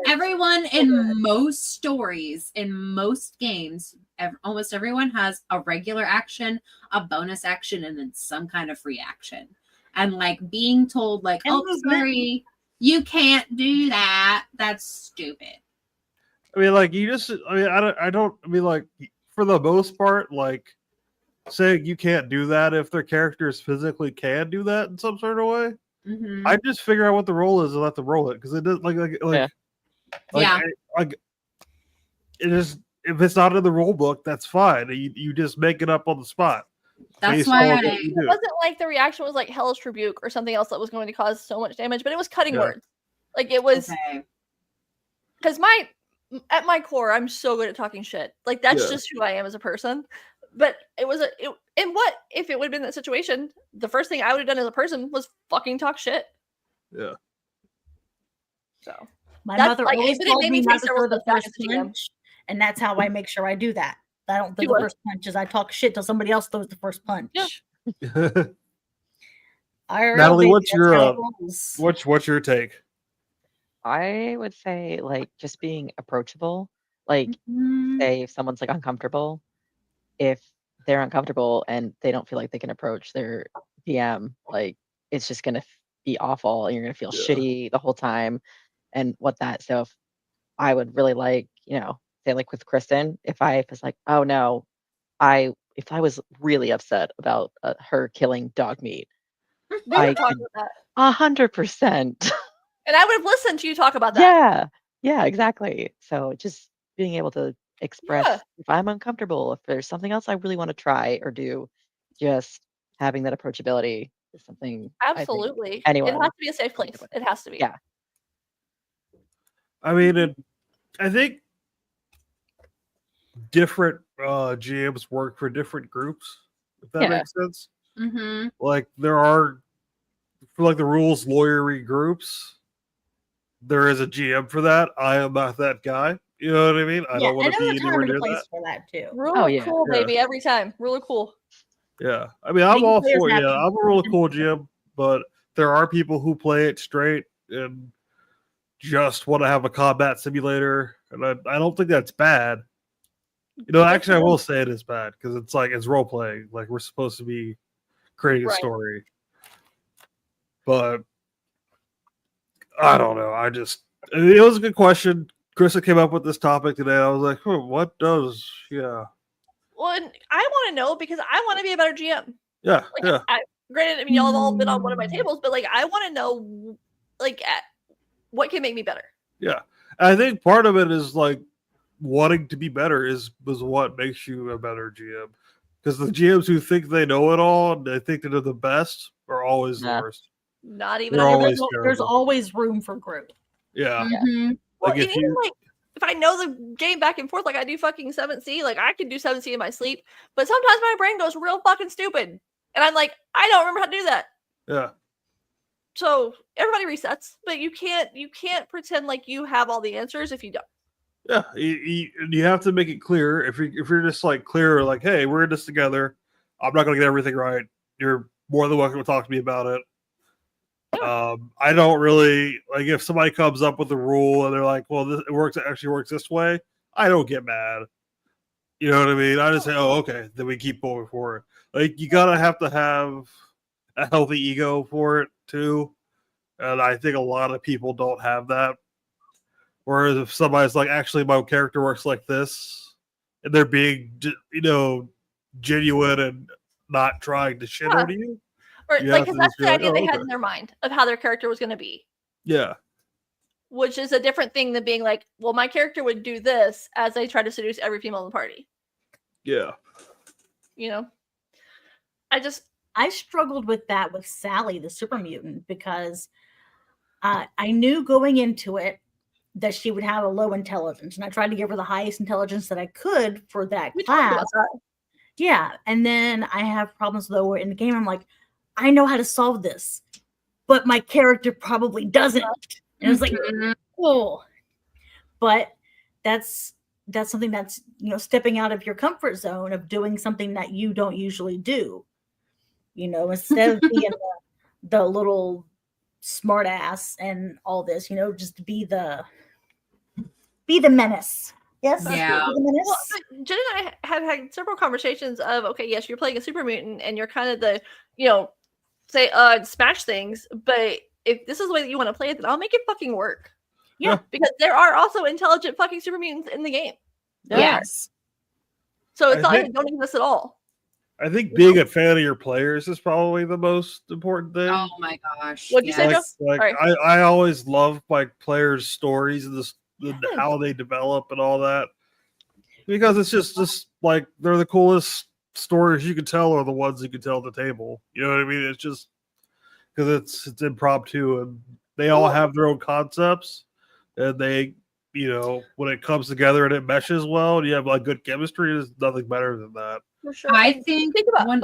everyone in most stories, in most games, almost everyone has a regular action, a bonus action, and then some kind of reaction. And like being told, like, oh, sorry, you can't do that. That's stupid. I mean, like I mean, like for the most part, like saying you can't do that if their characters physically can do that in some sort of way. Mm-hmm. I just figure out what the role is and let them roll it because it does Yeah. It is, if it's not in the rule book, that's fine. You just make it up on the spot. That's why it wasn't like the reaction was like hellish rebuke or something else that was going to cause so much damage, but it was cutting words. Like it was because at my core, I'm so good at talking shit. Like that's just who I am as a person. But it was and what if it would have been that situation? The first thing I would have done as a person was fucking talk shit. Yeah. So my mother always told me not to throw the first GM. punch, and that's how I make sure I do that. I don't throw the first punches. I talk shit till somebody else throws the first punch. Yeah. Natalie, what's your take? I would say like just being approachable. Like say if someone's like uncomfortable, if they're uncomfortable and they don't feel like they can approach their DM, like it's just gonna be awful and you're gonna feel shitty the whole time. And so if I would really like, say like with Kristen, if I was like, oh no, if I was really upset about her killing dog meat, I would talk about that 100%. And I would have listened to you talk about that. Yeah, exactly. So just being able to express if I'm uncomfortable, if there's something else I really want to try or do, just having that approachability is something. Absolutely. Anyone. It has to be a safe place. It has to be. Yeah. I mean, I think different GMs work for different groups, if that makes sense. Mm-hmm. Like there are, for like the rules lawyery groups, there is a GM for that. I am not that guy. You know what I mean? I don't want to be anywhere near that. For that too. Rule of cool, baby, every time. Rule of cool. Yeah, I mean, I'm all for I'm a really cool GM, but there are people who play it straight and just want to have a combat simulator, and I don't think that's bad. Actually, I will say it is bad because it's role playing. Like we're supposed to be creating a story, but I don't know. It was a good question. Krista came up with this topic today. I was like, what does Well, and I want to know because I want to be a better GM. Yeah, Granted, I mean, y'all have all been on one of my tables, but like, I want to know, like, what can make me better. Yeah, I think part of it is like wanting to be better is what makes you a better GM. Because the GMs who think they know it all and they think they're the best are always the worst. Not even. There's always room for growth. Yeah. Mm-hmm. Like well, if I know the game back and forth, like I do fucking 7C, like I can do 7C in my sleep, but sometimes my brain goes real fucking stupid. And I'm like, I don't remember how to do that. Yeah. So everybody resets, but you can't pretend like you have all the answers if you don't. Yeah, you have to make it clear. If you're just like clear, like, hey, we're in this together. I'm not going to get everything right. You're more than welcome to talk to me about it. I don't really like if somebody comes up with a rule and they're like, well, it actually works this way. I don't get mad. You know what I mean? I just say, oh, okay. Then we keep going forward. Like you have to have a healthy ego for it too. And I think a lot of people don't have that. Whereas if somebody's like, actually, my character works like this, and they're being, genuine and not trying to shit out of you. Or like, because that's the idea they had in their mind of how their character was going to be. Yeah. Which is a different thing than being like, well, my character would do this as they try to seduce every female in the party. Yeah. I struggled with that with Sally, the super mutant, because I knew going into it that she would have a low intelligence, and I tried to give her the highest intelligence that I could for that class. Yeah, and then I have problems though where in the game I'm like, I know how to solve this, but my character probably doesn't. And it's like, oh, but that's something that's stepping out of your comfort zone of doing something that you don't usually do. Instead of being the little smart ass and all this, just be the menace. Yes. Yeah. Well, Jen and I have had several conversations of, okay, yes, you're playing a super mutant and you're kind of the, say, smash things, but if this is the way that you want to play it, then I'll make it fucking work. Yeah. Because there are also intelligent fucking super mutants in the game. Yes. So it's not like they don't exist at all. I think being a fan of your players is probably the most important thing. Oh my gosh. What'd you say, Joe? I always love my players' stories and how they develop and all that. Because it's just like they're the coolest stories you can tell are the ones you can tell at the table. You know what I mean? It's just because it's impromptu and they all have their own concepts and they, when it comes together and it meshes well and you have like good chemistry, there's nothing better than that. For sure. I think one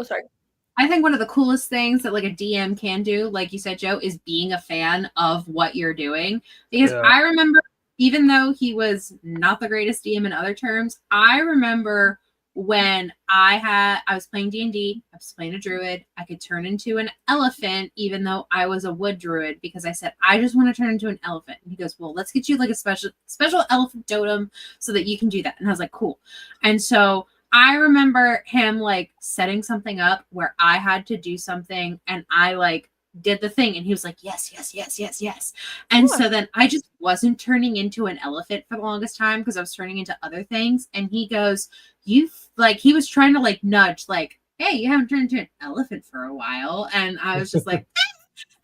of the coolest things that like a DM can do, like you said, Joe, is being a fan of what you're doing. Because I remember, even though he was not the greatest DM in other terms, I remember when I was playing D&D, I was playing a druid, I could turn into an elephant, even though I was a wood druid, because I said, I just want to turn into an elephant. And he goes, well, let's get you like a special elephant totem so that you can do that. And I was like, cool. And so I remember him like setting something up where I had to do something and I like did the thing and he was like, yes. And so then I just wasn't turning into an elephant for the longest time because I was turning into other things. And he goes, he was trying to like nudge, like, hey, you haven't turned into an elephant for a while. And I was just like,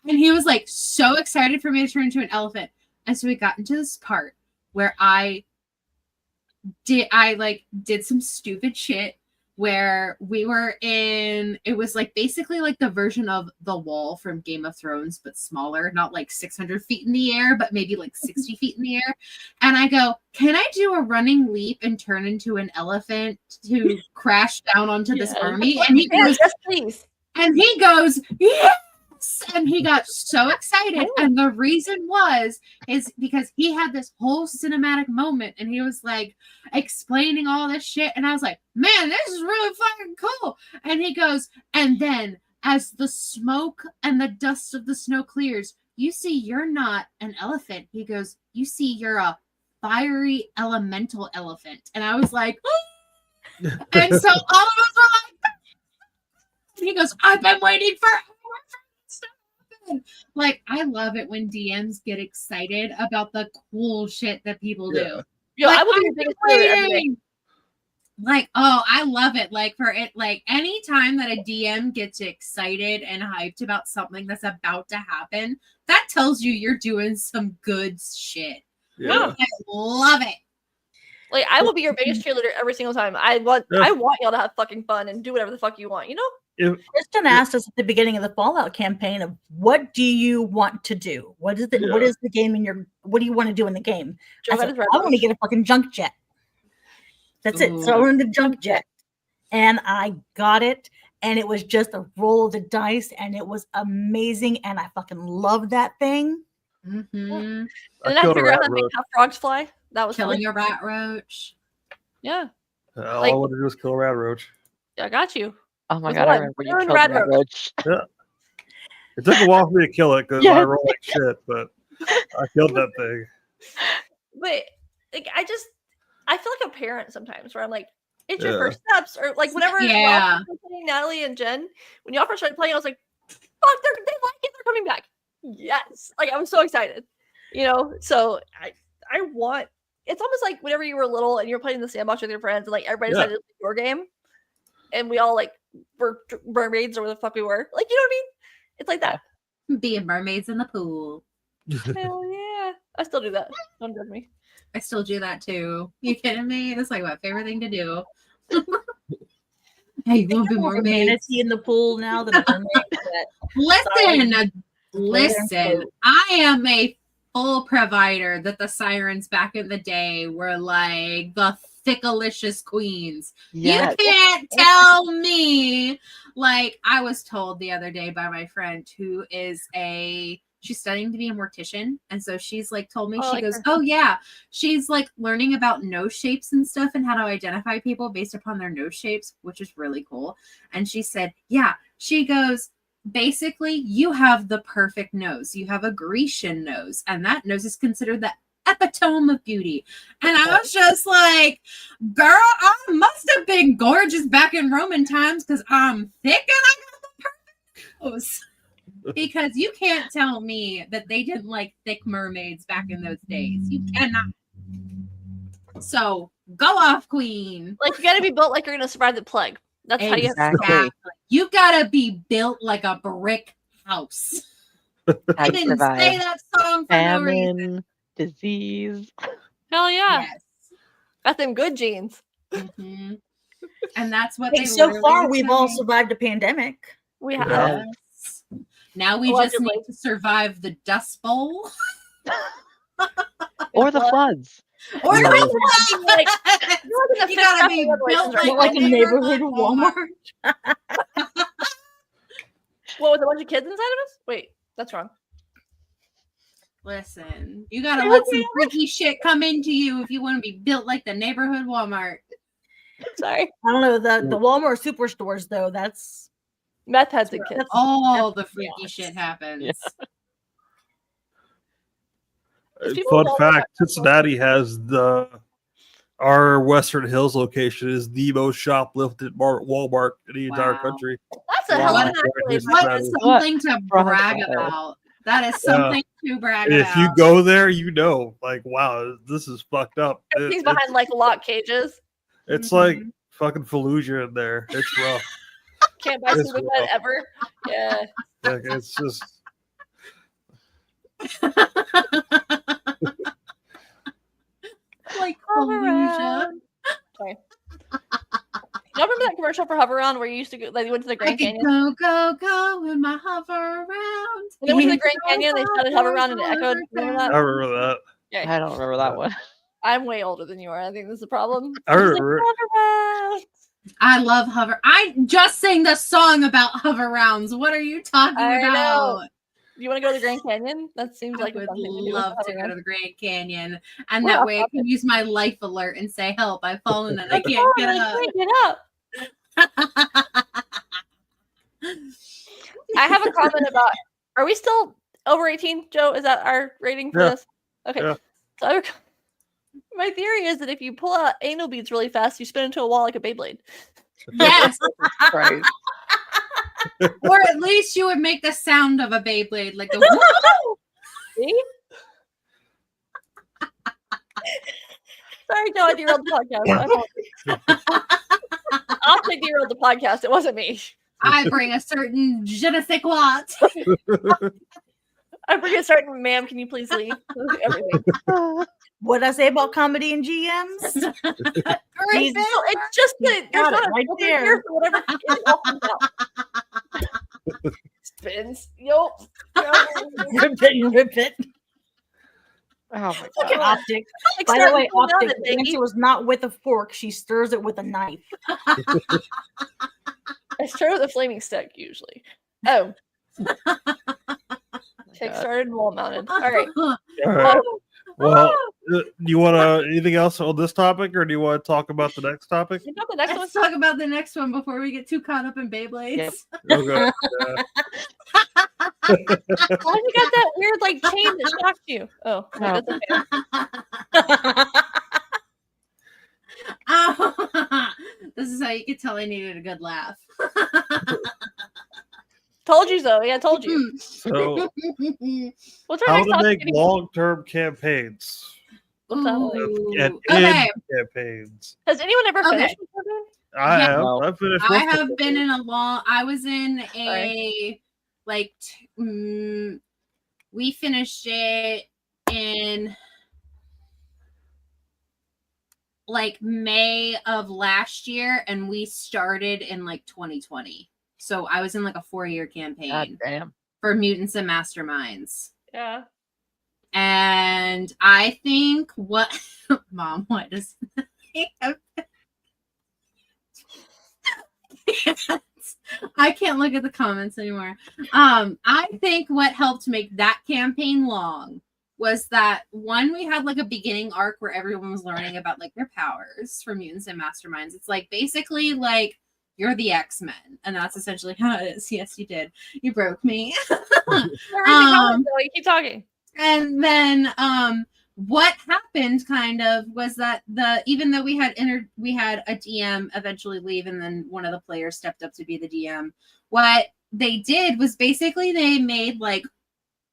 and he was like so excited for me to turn into an elephant. And so we got into this part where I did some stupid shit where we were it was like basically like the version of the wall from Game of Thrones, but smaller, not like 600 feet in the air, but maybe like 60 feet in the air. And I go, can I do a running leap and turn into an elephant to crash down onto this army? And he goes, yes, please. And he goes, yes. And he got so excited. And the reason is because he had this whole cinematic moment and he was like explaining all this shit. And I was like, man, this is really fucking cool. And he goes, and then as the smoke and the dust of the snow clears, you see you're not an elephant. He goes, you see you're a fiery elemental elephant. And I was like, oh. And so all of us were like, he goes, I've been waiting for like, I love it when DMs get excited about the cool shit that people do. Yeah, like, I will be your biggest player every day. Like, oh, I love it. Like, for it, like, any time that a DM gets excited and hyped about something that's about to happen, that tells you you're doing some good shit. Yeah. I love it. Like, I will be your biggest cheerleader every single time. I want y'all to have fucking fun and do whatever the fuck you want, Kristen asked us at the beginning of the Fallout campaign of what do you want to do? What is the game what do you want to do in the game? I want to get a fucking junk jet. That's it. So I wanted a junk jet. And I got it. And it was just a roll of the dice. And it was amazing. And I fucking loved that thing. Mm-hmm. And then I figured out how frogs fly. That was killing a rat roach. Yeah. All I wanted to do was kill a rat roach. Yeah, I got you. Oh my god, I remember you killed rat roach. Yeah. It took a while for me to kill it because I roll like shit, but I killed that thing. But like, I feel like a parent sometimes where I'm like, it's your first steps, or like whenever Natalie and Jen, when y'all first started playing, I was like, fuck, they like it, they're coming back. Yes. Like, I'm so excited. So I want, it's almost like whenever you were little and you were playing the sandbox with your friends and like everybody decided to play your game and we all like were mermaids or whatever the fuck we were. Like, you know what I mean? It's like that. Being mermaids in the pool. Hell yeah. I still do that. Don't judge me. I still do that too. You kidding me? It's like my favorite thing to do. Hey, you want to be mermaids in the pool now than a mermaid? Listen. I am a full provider that the sirens back in the day were like the thickalicious queens. Yes. You can't tell me. Like, I was told the other day by my friend who is she's studying to be a mortician. And so she's like told me, she goes, oh yeah. She's like learning about nose shapes and stuff and how to identify people based upon their nose shapes, which is really cool. And she said, yeah, she goes, basically you have the perfect nose. You have a Grecian nose and that nose is considered the epitome of beauty. And I was just like, girl, I must have been gorgeous back in Roman times because I'm thick and I got the perfect nose. Because you can't tell me that they didn't like thick mermaids back in those days. You cannot. So go off, queen. Like, you gotta be built like you're gonna survive the plague. That's how you have to Exactly. You gotta be built like a brick house. I I'd didn't survive say that song for no reason. famine, disease. Hell yeah. Yes. Got them good genes. hmm And that's what Hey, they so literally far were we've all saying. survived a pandemic. We have. Yeah. Yes. Now we just Allegedly. need to survive the Dust Bowl. Or the floods. Or You the know, floods. like, You gotta be built Not like like a a neighborhood Walmart. What, with a bunch of kids inside of us? Wait, that's wrong. Listen, you gotta let some freaky shit come into you if you want to be built like the neighborhood Walmart. Sorry. I don't know, the Walmart superstores though, that's Meth heads and kids. All the That's freaky honest. shit happens. Yeah. Fun fact: Cincinnati has our Western Hills location is the most shoplifted Walmart in the entire Wow. country. That's a Wow. hell of an Right, accolade. What is something to brag Bravo. about? That is something to brag If about. you go there, you know, like, wow, this is fucked up. He's behind like lock cages. It's like fucking Fallujah in there. It's rough. Can't buy It's something rough. that ever. Yeah. Like, it's just Like Hover Fallujah. around. Sorry. Y'all remember that commercial for Hover Around where you used to go, like you went to the I Grand could Canyon? go in my hover around. And then went to the Grand Canyon and they shouted Hover Around and it echoed. Remember I that? remember that. Yeah. I don't remember that one. I'm way older than you are. I think this is a problem. I Just like, remember. Hover Around. I love hover. I just sang the song about hover rounds. What are you talking I about? know. Do you want to go to the Grand Canyon? That seems I like a would fun thing to do. love with to Hover go to Around. the Grand Canyon, and We're that off way I topic. can use my life alert and say, "Help! I've fallen and I Like, can't oh, get I up." can't get up. I have a comment about. Are we still over 18, Joe? Is that our rating for Yeah. this? Okay. Yeah. So my theory is that if you pull out anal beads really fast, you spin into a wall like a Beyblade. Yes, Right. or at least you would make the sound of a Beyblade, like the. See? Sorry, Joe, I derailed the podcast. I apologize. Optic derailed the podcast. It wasn't me. I bring a certain je ne sais quoi. I bring a certain, ma'am, can you please leave? Everything. what I say about comedy and GMs. Great Jesus. bit. No, it's just that there's Got it not a right filter there. here for whatever it all comes out. Spins. Yo. Rip it and rip it. Oh my Look at god. Optic. Like, By the start way, pulling out Optic, the the baby. answer was not with a fork. She stirs it with a knife. I start with a flaming stick usually. Oh. Kick God. started, wall mounted. All right. All right. Oh, Well, do you want anything else on this topic, or do you want to talk about the next topic? you got the next one. Let's talk about the next one before we get too caught up in Beyblades. Yep. Okay. Why you got that weird like chain that shocked you? Oh, No. that's okay. Oh, this is how you could tell I needed a good laugh. Told you so. Yeah, told you. So, What's our how next to topic? make Any- long-term campaigns What's that like? Ooh. and Okay, campaigns? Has anyone ever Okay. finished with something? I Yeah. have. No. I finished. I most of have it. been in a long. I was in Sorry. a like. We finished it in like May of last year, and we started in like 2020. So I was in like a 4-year God campaign damn. for Mutants and Masterminds. Yeah. And I think what Mom, what does I can't look at the comments anymore. I think what helped make that campaign long was that one, we had like a beginning arc where everyone was learning about like their powers for Mutants and Masterminds. It's like basically like you're the X-Men, and that's essentially how it is. Yes, you did. You broke me. You keep talking. And then what happened kind of was that even though we had a DM eventually leave, and then one of the players stepped up to be the DM, what they did was basically they made like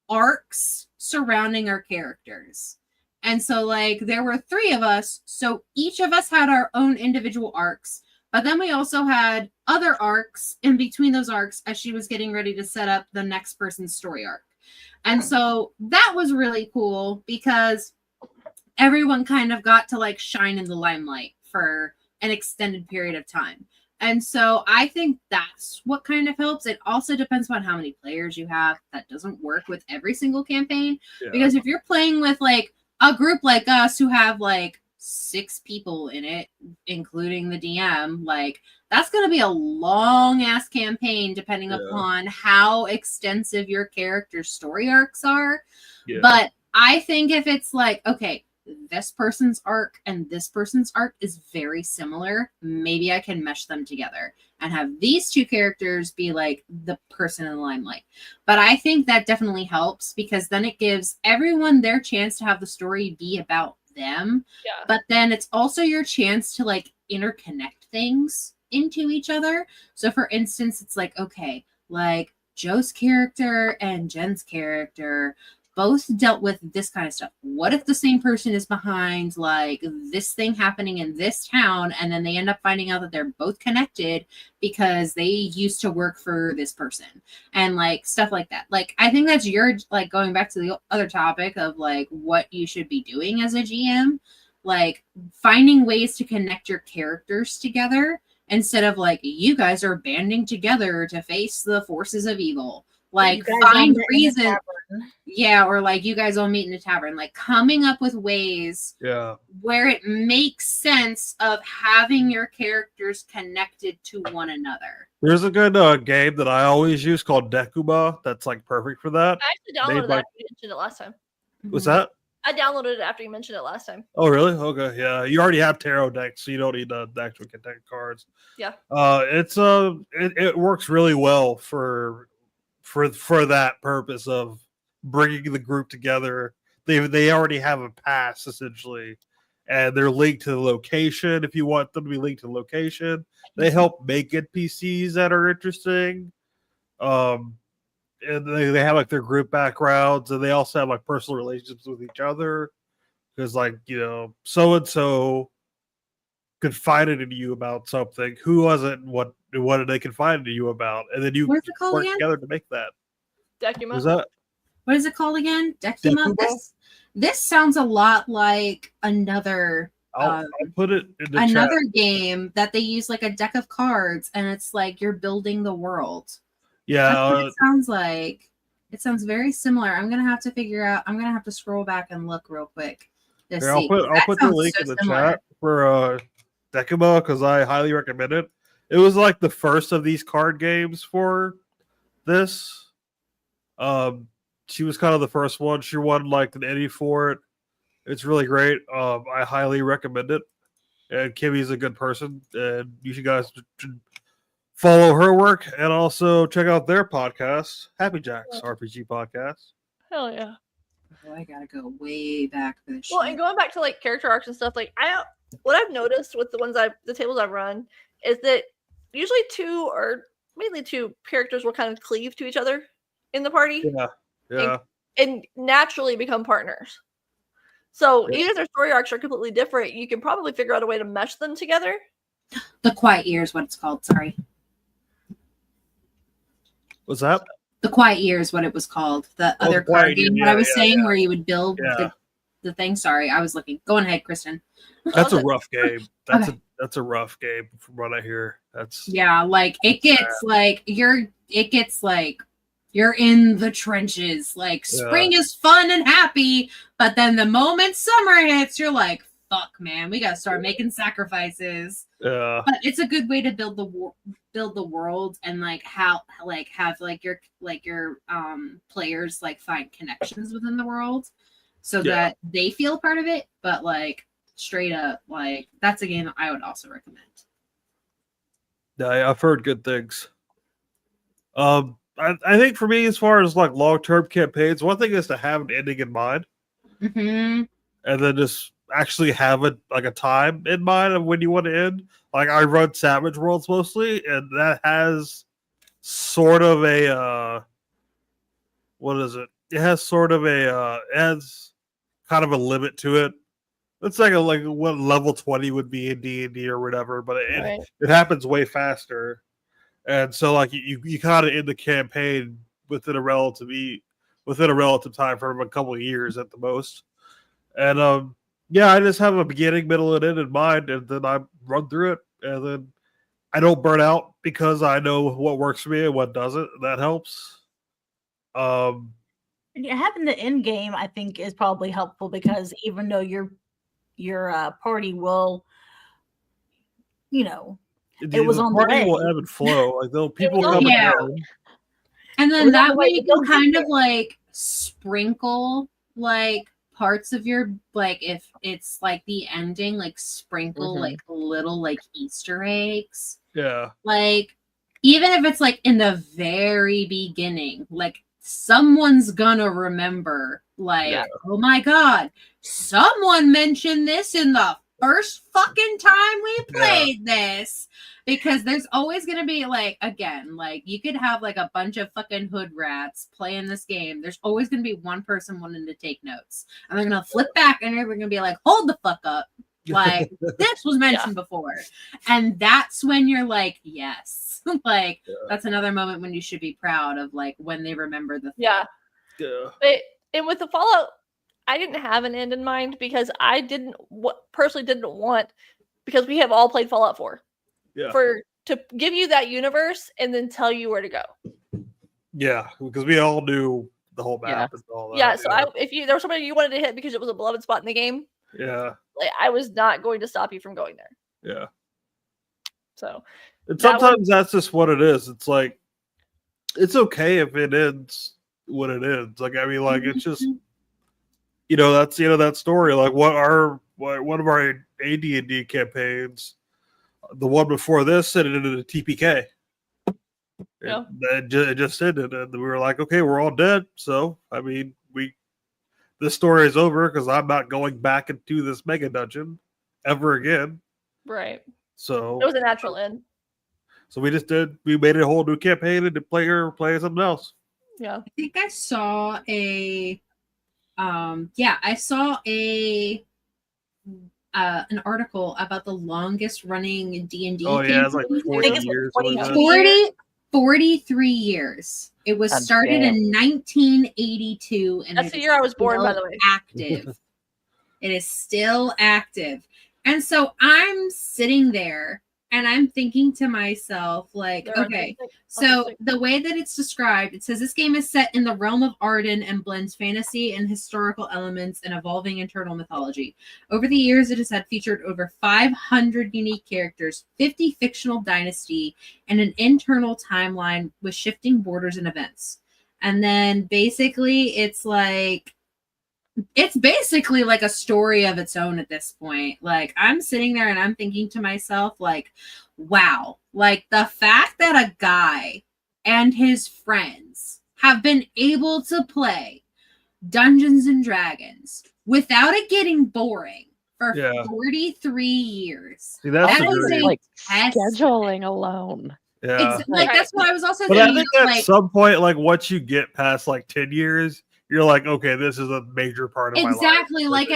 arcs surrounding our characters. And so like there were 3 of us, so each of us had our own individual arcs, But then we also had other arcs in between those arcs as she was getting ready to set up the next person's story arc. And so that was really cool because everyone kind of got to like shine in the limelight for an extended period of time. And so I think that's what kind of helps. It also depends on how many players you have. That doesn't work with every single campaign. Yeah. Because if you're playing with like a group like us who have like 6 people in it, including the DM, like that's going to be a long ass campaign depending upon how extensive your character's story arcs are. Yeah. But I think if it's like, okay, this person's arc and this person's arc is very similar, maybe I can mesh them together and have these 2 characters be like the person in the limelight. But I think that definitely helps because then it gives everyone their chance to have the story be about them. Yeah. But then it's also your chance to like interconnect things into each other. So for instance, it's like, okay, like Joe's character and Jen's character both dealt with this kind of stuff. What if the same person is behind like this thing happening in this town and then they end up finding out that they're both connected because they used to work for this person and like stuff like that. Like I think that's your like going back to the other topic of like what you should be doing as a GM, like finding ways to connect your characters together instead of like you guys are banding together to face the forces of evil. Like find reason. Yeah, or like you guys all meet in a tavern, like coming up with ways where it makes sense of having your characters connected to one another. There's a good game that I always use called Dekuma that's like perfect for that. I actually downloaded that after you mentioned it last time. Was that? I downloaded it after you mentioned it last time. Oh, really? Okay, yeah. You already have tarot decks, so you don't need the actual connect cards. Yeah. It works really well for that purpose of bringing the group together. They already have a pass essentially, and they're linked to the location. If you want them to be linked to the location, they help make NPCs that are interesting. And they have like their group backgrounds, and they also have like personal relationships with each other. Because like so and so confided in you about something. Who was it? What did they confide in you about? And then you work together to make that. Decuma. What is it called again? Decuma? This sounds a lot like another I'll put it in the another chat. game that they use like a deck of cards and it's like you're building the world. Yeah. That's what it sounds like. It sounds very similar. I'm gonna have to figure out. I'm gonna have to scroll back and look real quick. I'll put the link in the chat for Decuma because I highly recommend it. It was like the first of these card games for this. She was kind of the first one. She won like an Emmy for it. It's really great. I highly recommend it. And Kimmy's a good person, and you guys should follow her work and also check out their podcast, Happy Jacks RPG Podcast. Hell yeah! Oh, I gotta go way back for this. Well, and going back to like character arcs and stuff, like what I've noticed with the tables I've run is that usually 2 or mainly 2 characters will kind of cleave to each other in the party. Yeah. And naturally become partners. So even if their story arcs are completely different, you can probably figure out a way to mesh them together. The Quiet Year is what it's called. Sorry. What's that? The Quiet Year is what it was called. The other card game that I was saying where you would build the thing. Sorry, I was looking. Go ahead, Kristen. That's a rough game. That's a rough game from what I hear. That's like it gets like you're in the trenches. Like spring is fun and happy, but then the moment summer hits, you're like, fuck, man, we gotta start making sacrifices. Yeah. But it's a good way to build the world and like have your players like find connections within the world so that they feel part of it. But like straight up, like that's a game I would also recommend. Yeah, I've heard good things. I think for me, as far as like long-term campaigns, one thing is to have an ending in mind, and then just actually have a time in mind of when you want to end. Like I run Savage Worlds mostly, and that has sort of a what is it? It has sort of a it has kind of a limit to it. It's like what level 20 would be in D&D or whatever, but Right. it happens way faster. And so like you kind of end the campaign within a relative time for a couple of years at the most. And yeah, I just have a beginning, middle, and end in mind, and then I run through it, and then I don't burn out because I know what works for me and what doesn't. That helps. Yeah, having the end game, I think, is probably helpful because even though your party will, it was on the party way. will ebb and flow. Like people come and go. And then that way you can kind of like sprinkle like parts of your, like if it's like the ending, like sprinkle like little like Easter eggs. Yeah. Like even if it's like in the very beginning, like someone's gonna remember, like, oh my god, someone mentioned this in the first fucking time we played this. Because there's always going to be, like, again, like, you could have, like, a bunch of fucking hood rats playing this game. There's always going to be one person wanting to take notes. And they're going to flip back and they're going to be like, hold the fuck up. Like, this was mentioned before. And that's when you're like, yes. Like, that's another moment when you should be proud of, like, when they remember the thing. Yeah. And with the Fallout, I didn't have an end in mind because I personally didn't want, because we have all played Fallout 4. Yeah. To give you that universe and then tell you where to go. Yeah, because we all knew the whole map and all that. Yeah, so if there was somebody you wanted to hit because it was a beloved spot in the game, like I was not going to stop you from going there. Yeah. So and sometimes that's just what it is. It's like it's okay if it ends when it ends. Like I mean, like it's just that's that story. Like one of our AD&D campaigns. The one before this ended in a TPK. It just ended, and we were like, okay, we're all dead. So, I mean, this story is over because I'm not going back into this mega dungeon ever again. Right. So it was a natural end. So we made a whole new campaign and to play something else. Yeah. I think I saw an article about the longest running D&D. Oh yeah, it's like 40 years. 43 years. It was started in 1982, and that's the year I was born, by the way. Active. It is still active, and so I'm sitting there. And I'm thinking to myself, like, okay, so the way that it's described, it says this game is set in the realm of Arden and blends fantasy and historical elements and evolving internal mythology. Over the years, it has had featured over 500 unique characters, 50 fictional dynasty, and an internal timeline with shifting borders and events. And then basically, it's basically like a story of its own at this point. Like I'm sitting there and I'm thinking to myself, like, wow, like the fact that a guy and his friends have been able to play Dungeons and Dragons without it getting boring for 43 years. See, that's like scheduling alone. Yeah. Like that's what I was also but thinking. I think at some point, like once you get past like 10 years, you're like, okay, this is a major part of my life. Exactly. Like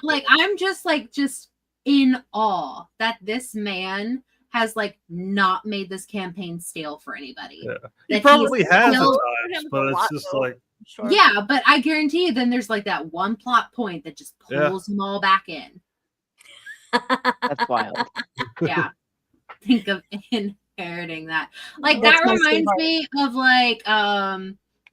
like I'm just in awe that this man has like not made this campaign stale for anybody. Yeah. He probably has at times, but it's just like yeah, but I guarantee you then there's like that one plot point that just pulls them all back in. That's wild. Yeah. Think of inheriting that. Like that reminds me of like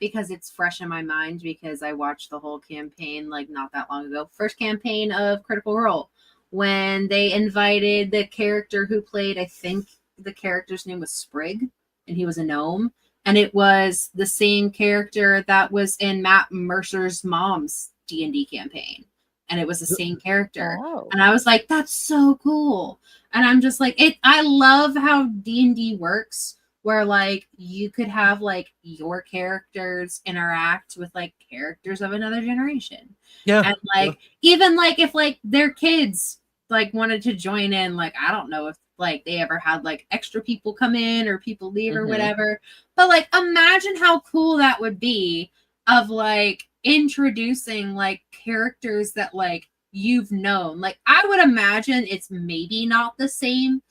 because it's fresh in my mind because I watched the whole campaign like not that long ago. First campaign of Critical Role when they invited the character who played, I think the character's name was Sprig and he was a gnome. And it was the same character that was in Matt Mercer's mom's D&D campaign. And it was the same character. Oh. And I was like, that's so cool. And I'm just like, I love how D&D works where like you could have like your characters interact with like characters of another generation. Yeah. And like even like if like their kids like wanted to join in, like I don't know if like they ever had like extra people come in or people leave or whatever. But like imagine how cool that would be of like introducing like characters that like you've known. Like, I would imagine it's maybe not the same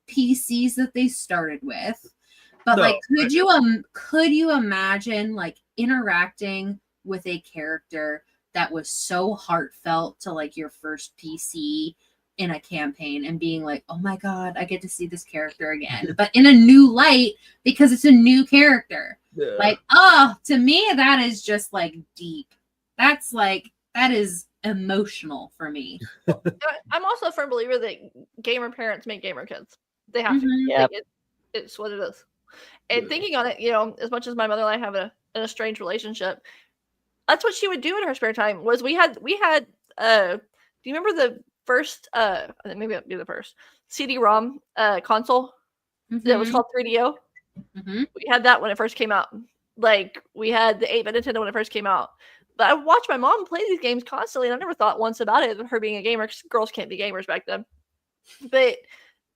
PCs that they started with, but No, like, could you imagine like interacting with a character that was so heartfelt to like your first PC in a campaign and being like, oh my God, I get to see this character again, but in a new light because it's a new character. Yeah. Like, to me, that is just like deep. That is emotional for me. I'm also a firm believer that gamer parents make gamer kids. They have to. Yep. Like, it's what it is. And thinking on it, as much as my mother and I have an estranged relationship, that's what she would do in her spare time. Was we had do you remember the first I think maybe it'd be the first CD-ROM console that was called 3DO? Mm-hmm. We had that when it first came out. Like, we had the 8-bit Nintendo when it first came out. But I watched my mom play these games constantly, and I never thought once about it, her being a gamer, 'cause girls can't be gamers back then. But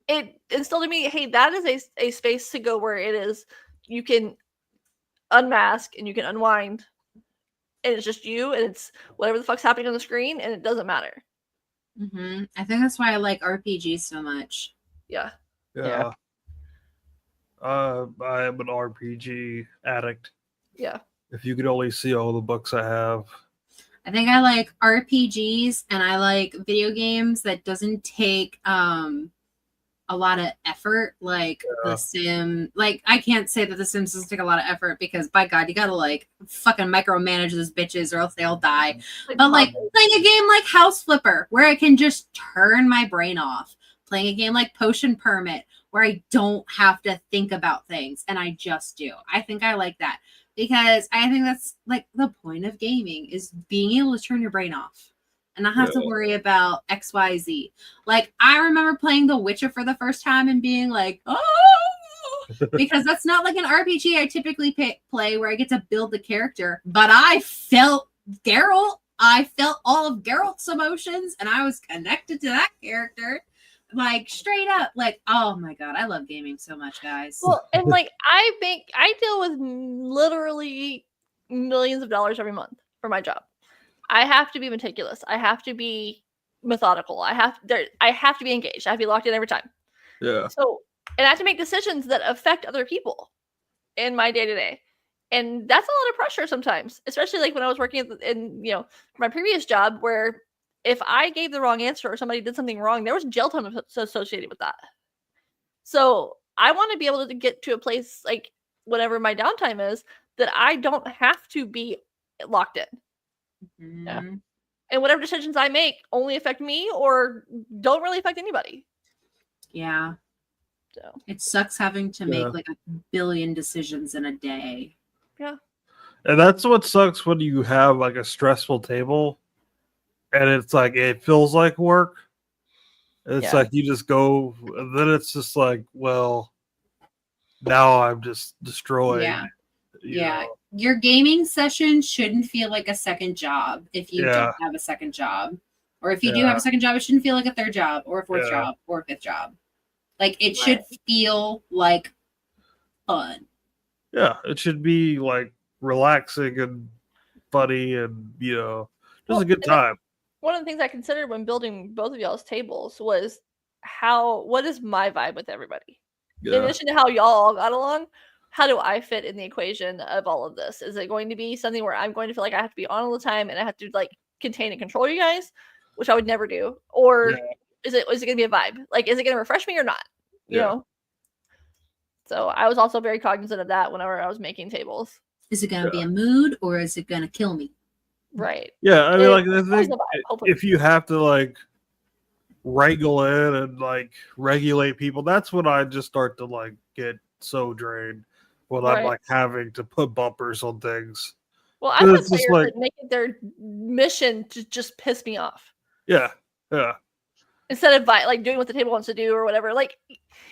it instilled in me, hey, that is a space to go where it is, you can unmask and you can unwind, and it's just you, and it's whatever the fuck's happening on the screen, and it doesn't matter. Mm-hmm. I think that's why I like RPGs so much. Yeah. Yeah. I am an RPG addict. Yeah. If you could only see all the books I have. I think I like RPGs, and I like video games that doesn't take a lot of effort, like The Sim. Like, I can't say that The Sims doesn't take a lot of effort, because by God, you gotta like fucking micromanage those bitches or else they'll die. But like playing a game like House Flipper, where I can just turn my brain off. Playing a game like Potion Permit, where I don't have to think about things and I just do. I think I like that, because I think that's like the point of gaming, is being able to turn your brain off and not have to worry about XYZ. Like, I remember playing The Witcher for the first time and being like, oh, because that's not like an RPG I typically play where I get to build the character. But I felt Geralt. I felt all of Geralt's emotions, and I was connected to that character. Like, straight up, like, oh my God, I love gaming so much, guys. Well, and like, I deal with literally millions of dollars every month for my job. I have to be meticulous. I have to be methodical. I have to be engaged. I have to be locked in every time. Yeah. So, and I have to make decisions that affect other people in my day to day, and that's a lot of pressure sometimes. Especially like when I was working in my previous job, where if I gave the wrong answer or somebody did something wrong, there was jail time associated with that. So I want to be able to get to a place, like, whatever my downtime is, that I don't have to be locked in. Mm-hmm. Yeah. And whatever decisions I make only affect me or don't really affect anybody. Yeah. So it sucks having to make like 1 billion decisions in a day. Yeah. And that's what sucks when you have like a stressful table and it's like, it feels like work. It's like you just go, and then it's just like, well, now I'm just destroyed. Yeah. You know? Your gaming session shouldn't feel like a second job if you don't have a second job. Or if you do have a second job, it shouldn't feel like a third job or a fourth job or a fifth job. Like, it should feel like fun. Yeah, it should be like relaxing and funny and, just a good time. One of the things I considered when building both of y'all's tables was what is my vibe with everybody? In addition to how y'all all got along, how do I fit in the equation of all of this? Is it going to be something where I'm going to feel like I have to be on all the time and I have to like contain and control you guys, which I would never do? Or is it going to be a vibe? Like, is it going to refresh me or not? You know? So I was also very cognizant of that whenever I was making tables. Is it going to be a mood, or is it going to kill me? Right. Yeah, I mean, like, I think if you have to like wrangle in and like regulate people, that's when I just start to like get so drained when I'm like having to put bumpers on things. Well, I put players that make it their mission to just piss me off. Yeah. Instead of like doing what the table wants to do or whatever. Like,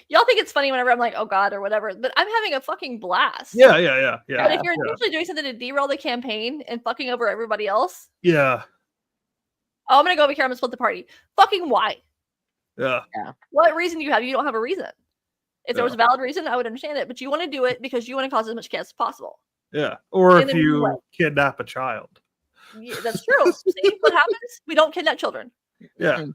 y'all think it's funny whenever I'm like, oh God, or whatever, but I'm having a fucking blast. Yeah. But if you're intentionally doing something to derail the campaign and fucking over everybody else. Yeah. Oh, I'm going to go over here. I'm going to split the party. Fucking why? Yeah. What reason do you have? You don't have a reason. If there was a valid reason, I would understand it. But you want to do it because you want to cause as much chaos as possible. Yeah. Or if you kidnap a child. Yeah, that's true. See what happens? We don't kidnap children. Yeah.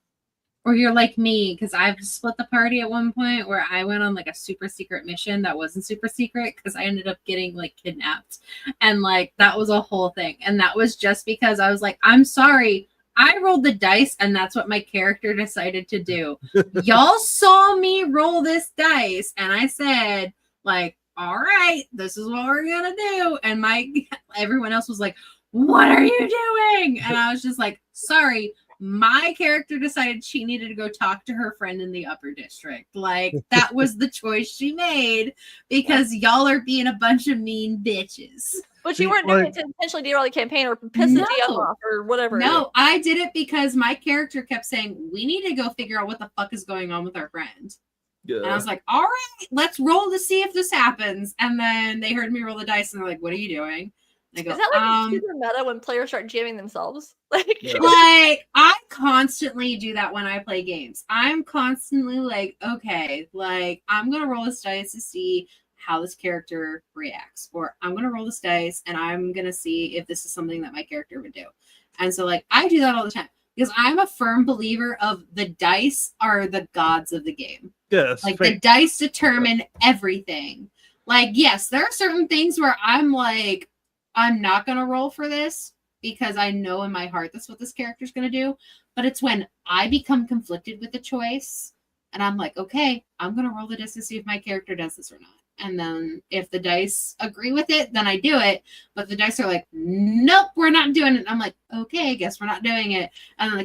Or you're like me, because I've split the party at one point where I went on like a super secret mission that wasn't super secret because I ended up getting like kidnapped. And like that was a whole thing. And that was just because I was like, I'm sorry. I rolled the dice and that's what my character decided to do. Y'all saw me roll this dice and I said, like, all right, this is what we're gonna do. And everyone else was like, what are you doing? And I was just like, sorry. My character decided she needed to go talk to her friend in the upper district. Like that was the choice she made because y'all are being a bunch of mean bitches. But you weren't doing it to intentionally derail the campaign or piss the DM off or whatever. No, I did it because my character kept saying, we need to go figure out what the fuck is going on with our friend. Yeah. And I was like, all right, let's roll to see if this happens. And then they heard me roll the dice and they're like, what are you doing? I go, is that like super meta when players start jamming themselves? Like I constantly do that when I play games. I'm constantly like, okay, like I'm gonna roll this dice to see how this character reacts, or I'm gonna roll this dice and I'm gonna see if this is something that my character would do. And so like I do that all the time because I'm a firm believer of the dice are the gods of the game. Yes, like the dice determine everything. Like yes, there are certain things where I'm like, I'm not going to roll for this because I know in my heart that's what this character's going to do. But it's when I become conflicted with the choice and I'm like, okay, I'm going to roll the dice to see if my character does this or not. And then if the dice agree with it, then I do it. But the dice are like, nope, we're not doing it. I'm like, okay, I guess we're not doing it. And then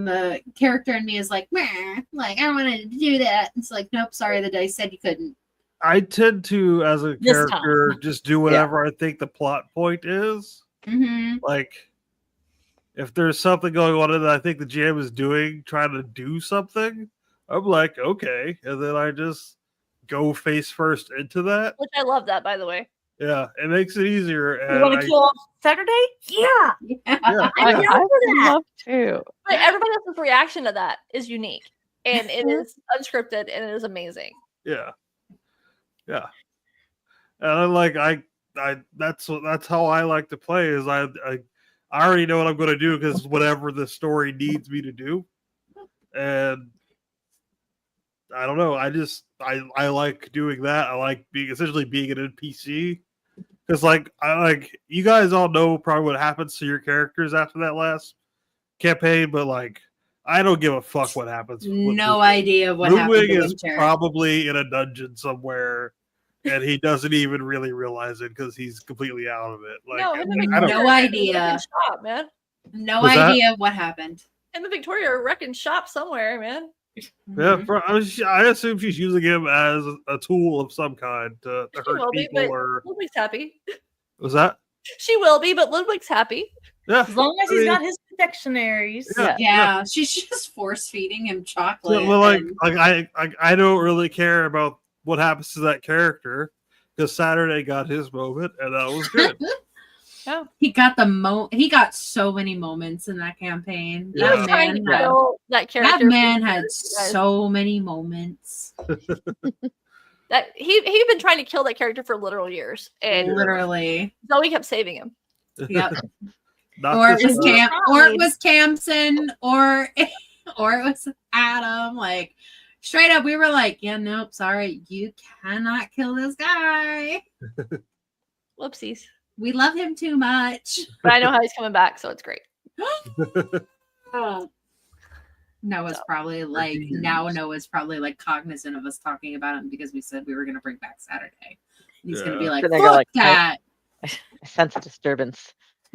the character in me is like, meh, like I wanted to do that. It's like, nope, sorry, the dice said you couldn't. I tend to, as a character, just do whatever I think the plot point is. Mm-hmm. Like, if there's something going on that I think the GM is doing, trying to do something, I'm like, okay. And then I just go face first into that. Which I love that, by the way. Yeah, it makes it easier. You want to kill off Saturday? Yeah. I would love to. But everybody else's reaction to that is unique. And it is unscripted and it is amazing. Yeah. Yeah, and that's how I like to play. Is I already know what I'm going to do because whatever the story needs me to do, and I don't know. I like doing that. I like essentially being an NPC because you guys all know probably what happens to your characters after that last campaign, but like I don't give a fuck what happens. No idea what happens. Ludwig is probably in a dungeon somewhere, and he doesn't even really realize it because he's completely out of it. Like, no idea. Shop, man. No idea what happened. In the Victoria wrecking shop somewhere, man. Yeah, I assume she's using him as a tool of some kind to hurt people. Or Ludwig's happy. Was that? She will be, but Ludwig's happy. Yeah, as long as he's got his dictionaries. Yeah, she's just force feeding him chocolate. So, well, I don't really care about what happens to that character because Saturday got his moment and that was good. Oh, he got he got so many moments in that campaign. Yeah. That man had so many moments. That he'd been trying to kill that character for literal years, and literally Zoe kept saving him. Yep. Or it was Camson, or it was Adam. Like straight up, we were like, "Yeah, nope, sorry, you cannot kill this guy." Whoopsies. We love him too much, but I know how he's coming back, so it's great. Noah's probably like cognizant of us talking about him because we said we were going to bring back Saturday. He's going to be like, fuck that. I sense a disturbance.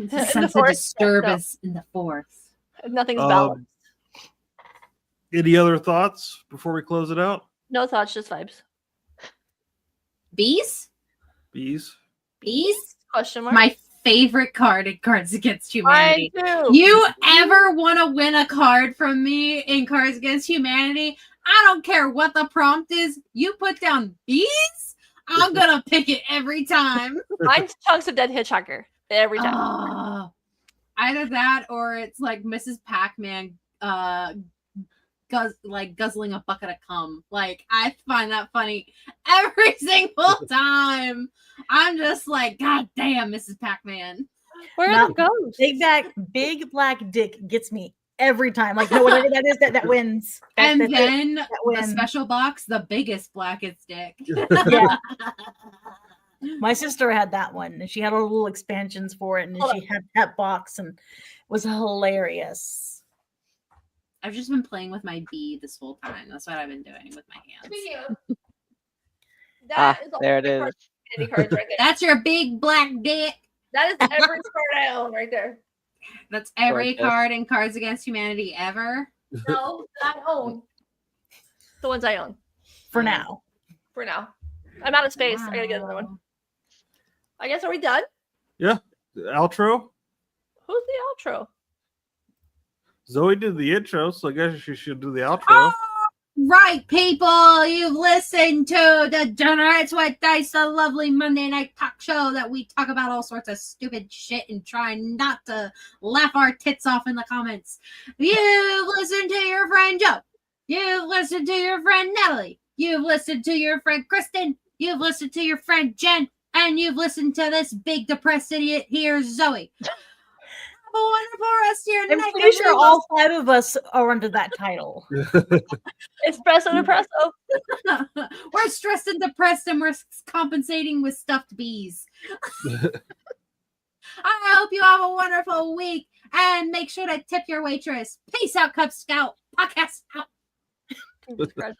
Sense a disturbance in the force. Nothing's balanced. Any other thoughts before we close it out? No thoughts, just vibes. Bees? Question mark. My favorite card in Cards Against Humanity. I do. You ever want to win a card from me in Cards Against Humanity? I don't care what the prompt is. You put down bees, I'm gonna pick it every time. Mine's Chunks of Dead Hitchhiker every time. Either that or it's like Mrs. Pac-Man guzzling a bucket of cum. Like I find that funny every single time. I'm just like, God damn, Mrs. Pac-Man. Where are the ghosts? Big black dick gets me every time. Like, no, whatever that is, that wins. And That's then that the wins. special box, the biggest blackest dick. Yeah. My sister had that one, and she had all the little expansions for it, and she had that box, and it was hilarious. I've just been playing with my bee this whole time. That's what I've been doing with my hands. That is all there it my is. community cards right there. That's your big black dick. That is every card I own right there. That's every Gorgeous. card in Cards Against Humanity ever. No, that I own. The ones I own. For now. For now. I'm out of space. I gotta get another one. I guess, are we done? Yeah. The outro. Who's the outro? Zoe did the intro, so I guess she should do the outro. Oh, right, people. You've listened to Degenerates with Dice, the lovely Monday night talk show that we talk about all sorts of stupid shit and try not to laugh our tits off in the comments. You've listened to your friend Joe. You've listened to your friend Natalie. You've listened to your friend Kristen. You've listened to your friend Jen. And you've listened to this big depressed idiot here, Zoe. Have a wonderful rest of your I'm night. pretty sure all 5 of us are under that title. Espresso Depresso. We're stressed and depressed, and we're compensating with stuffed bees. I hope you have a wonderful week, and make sure to tip your waitress. Peace out, Cub Scout. Podcast out. Espresso.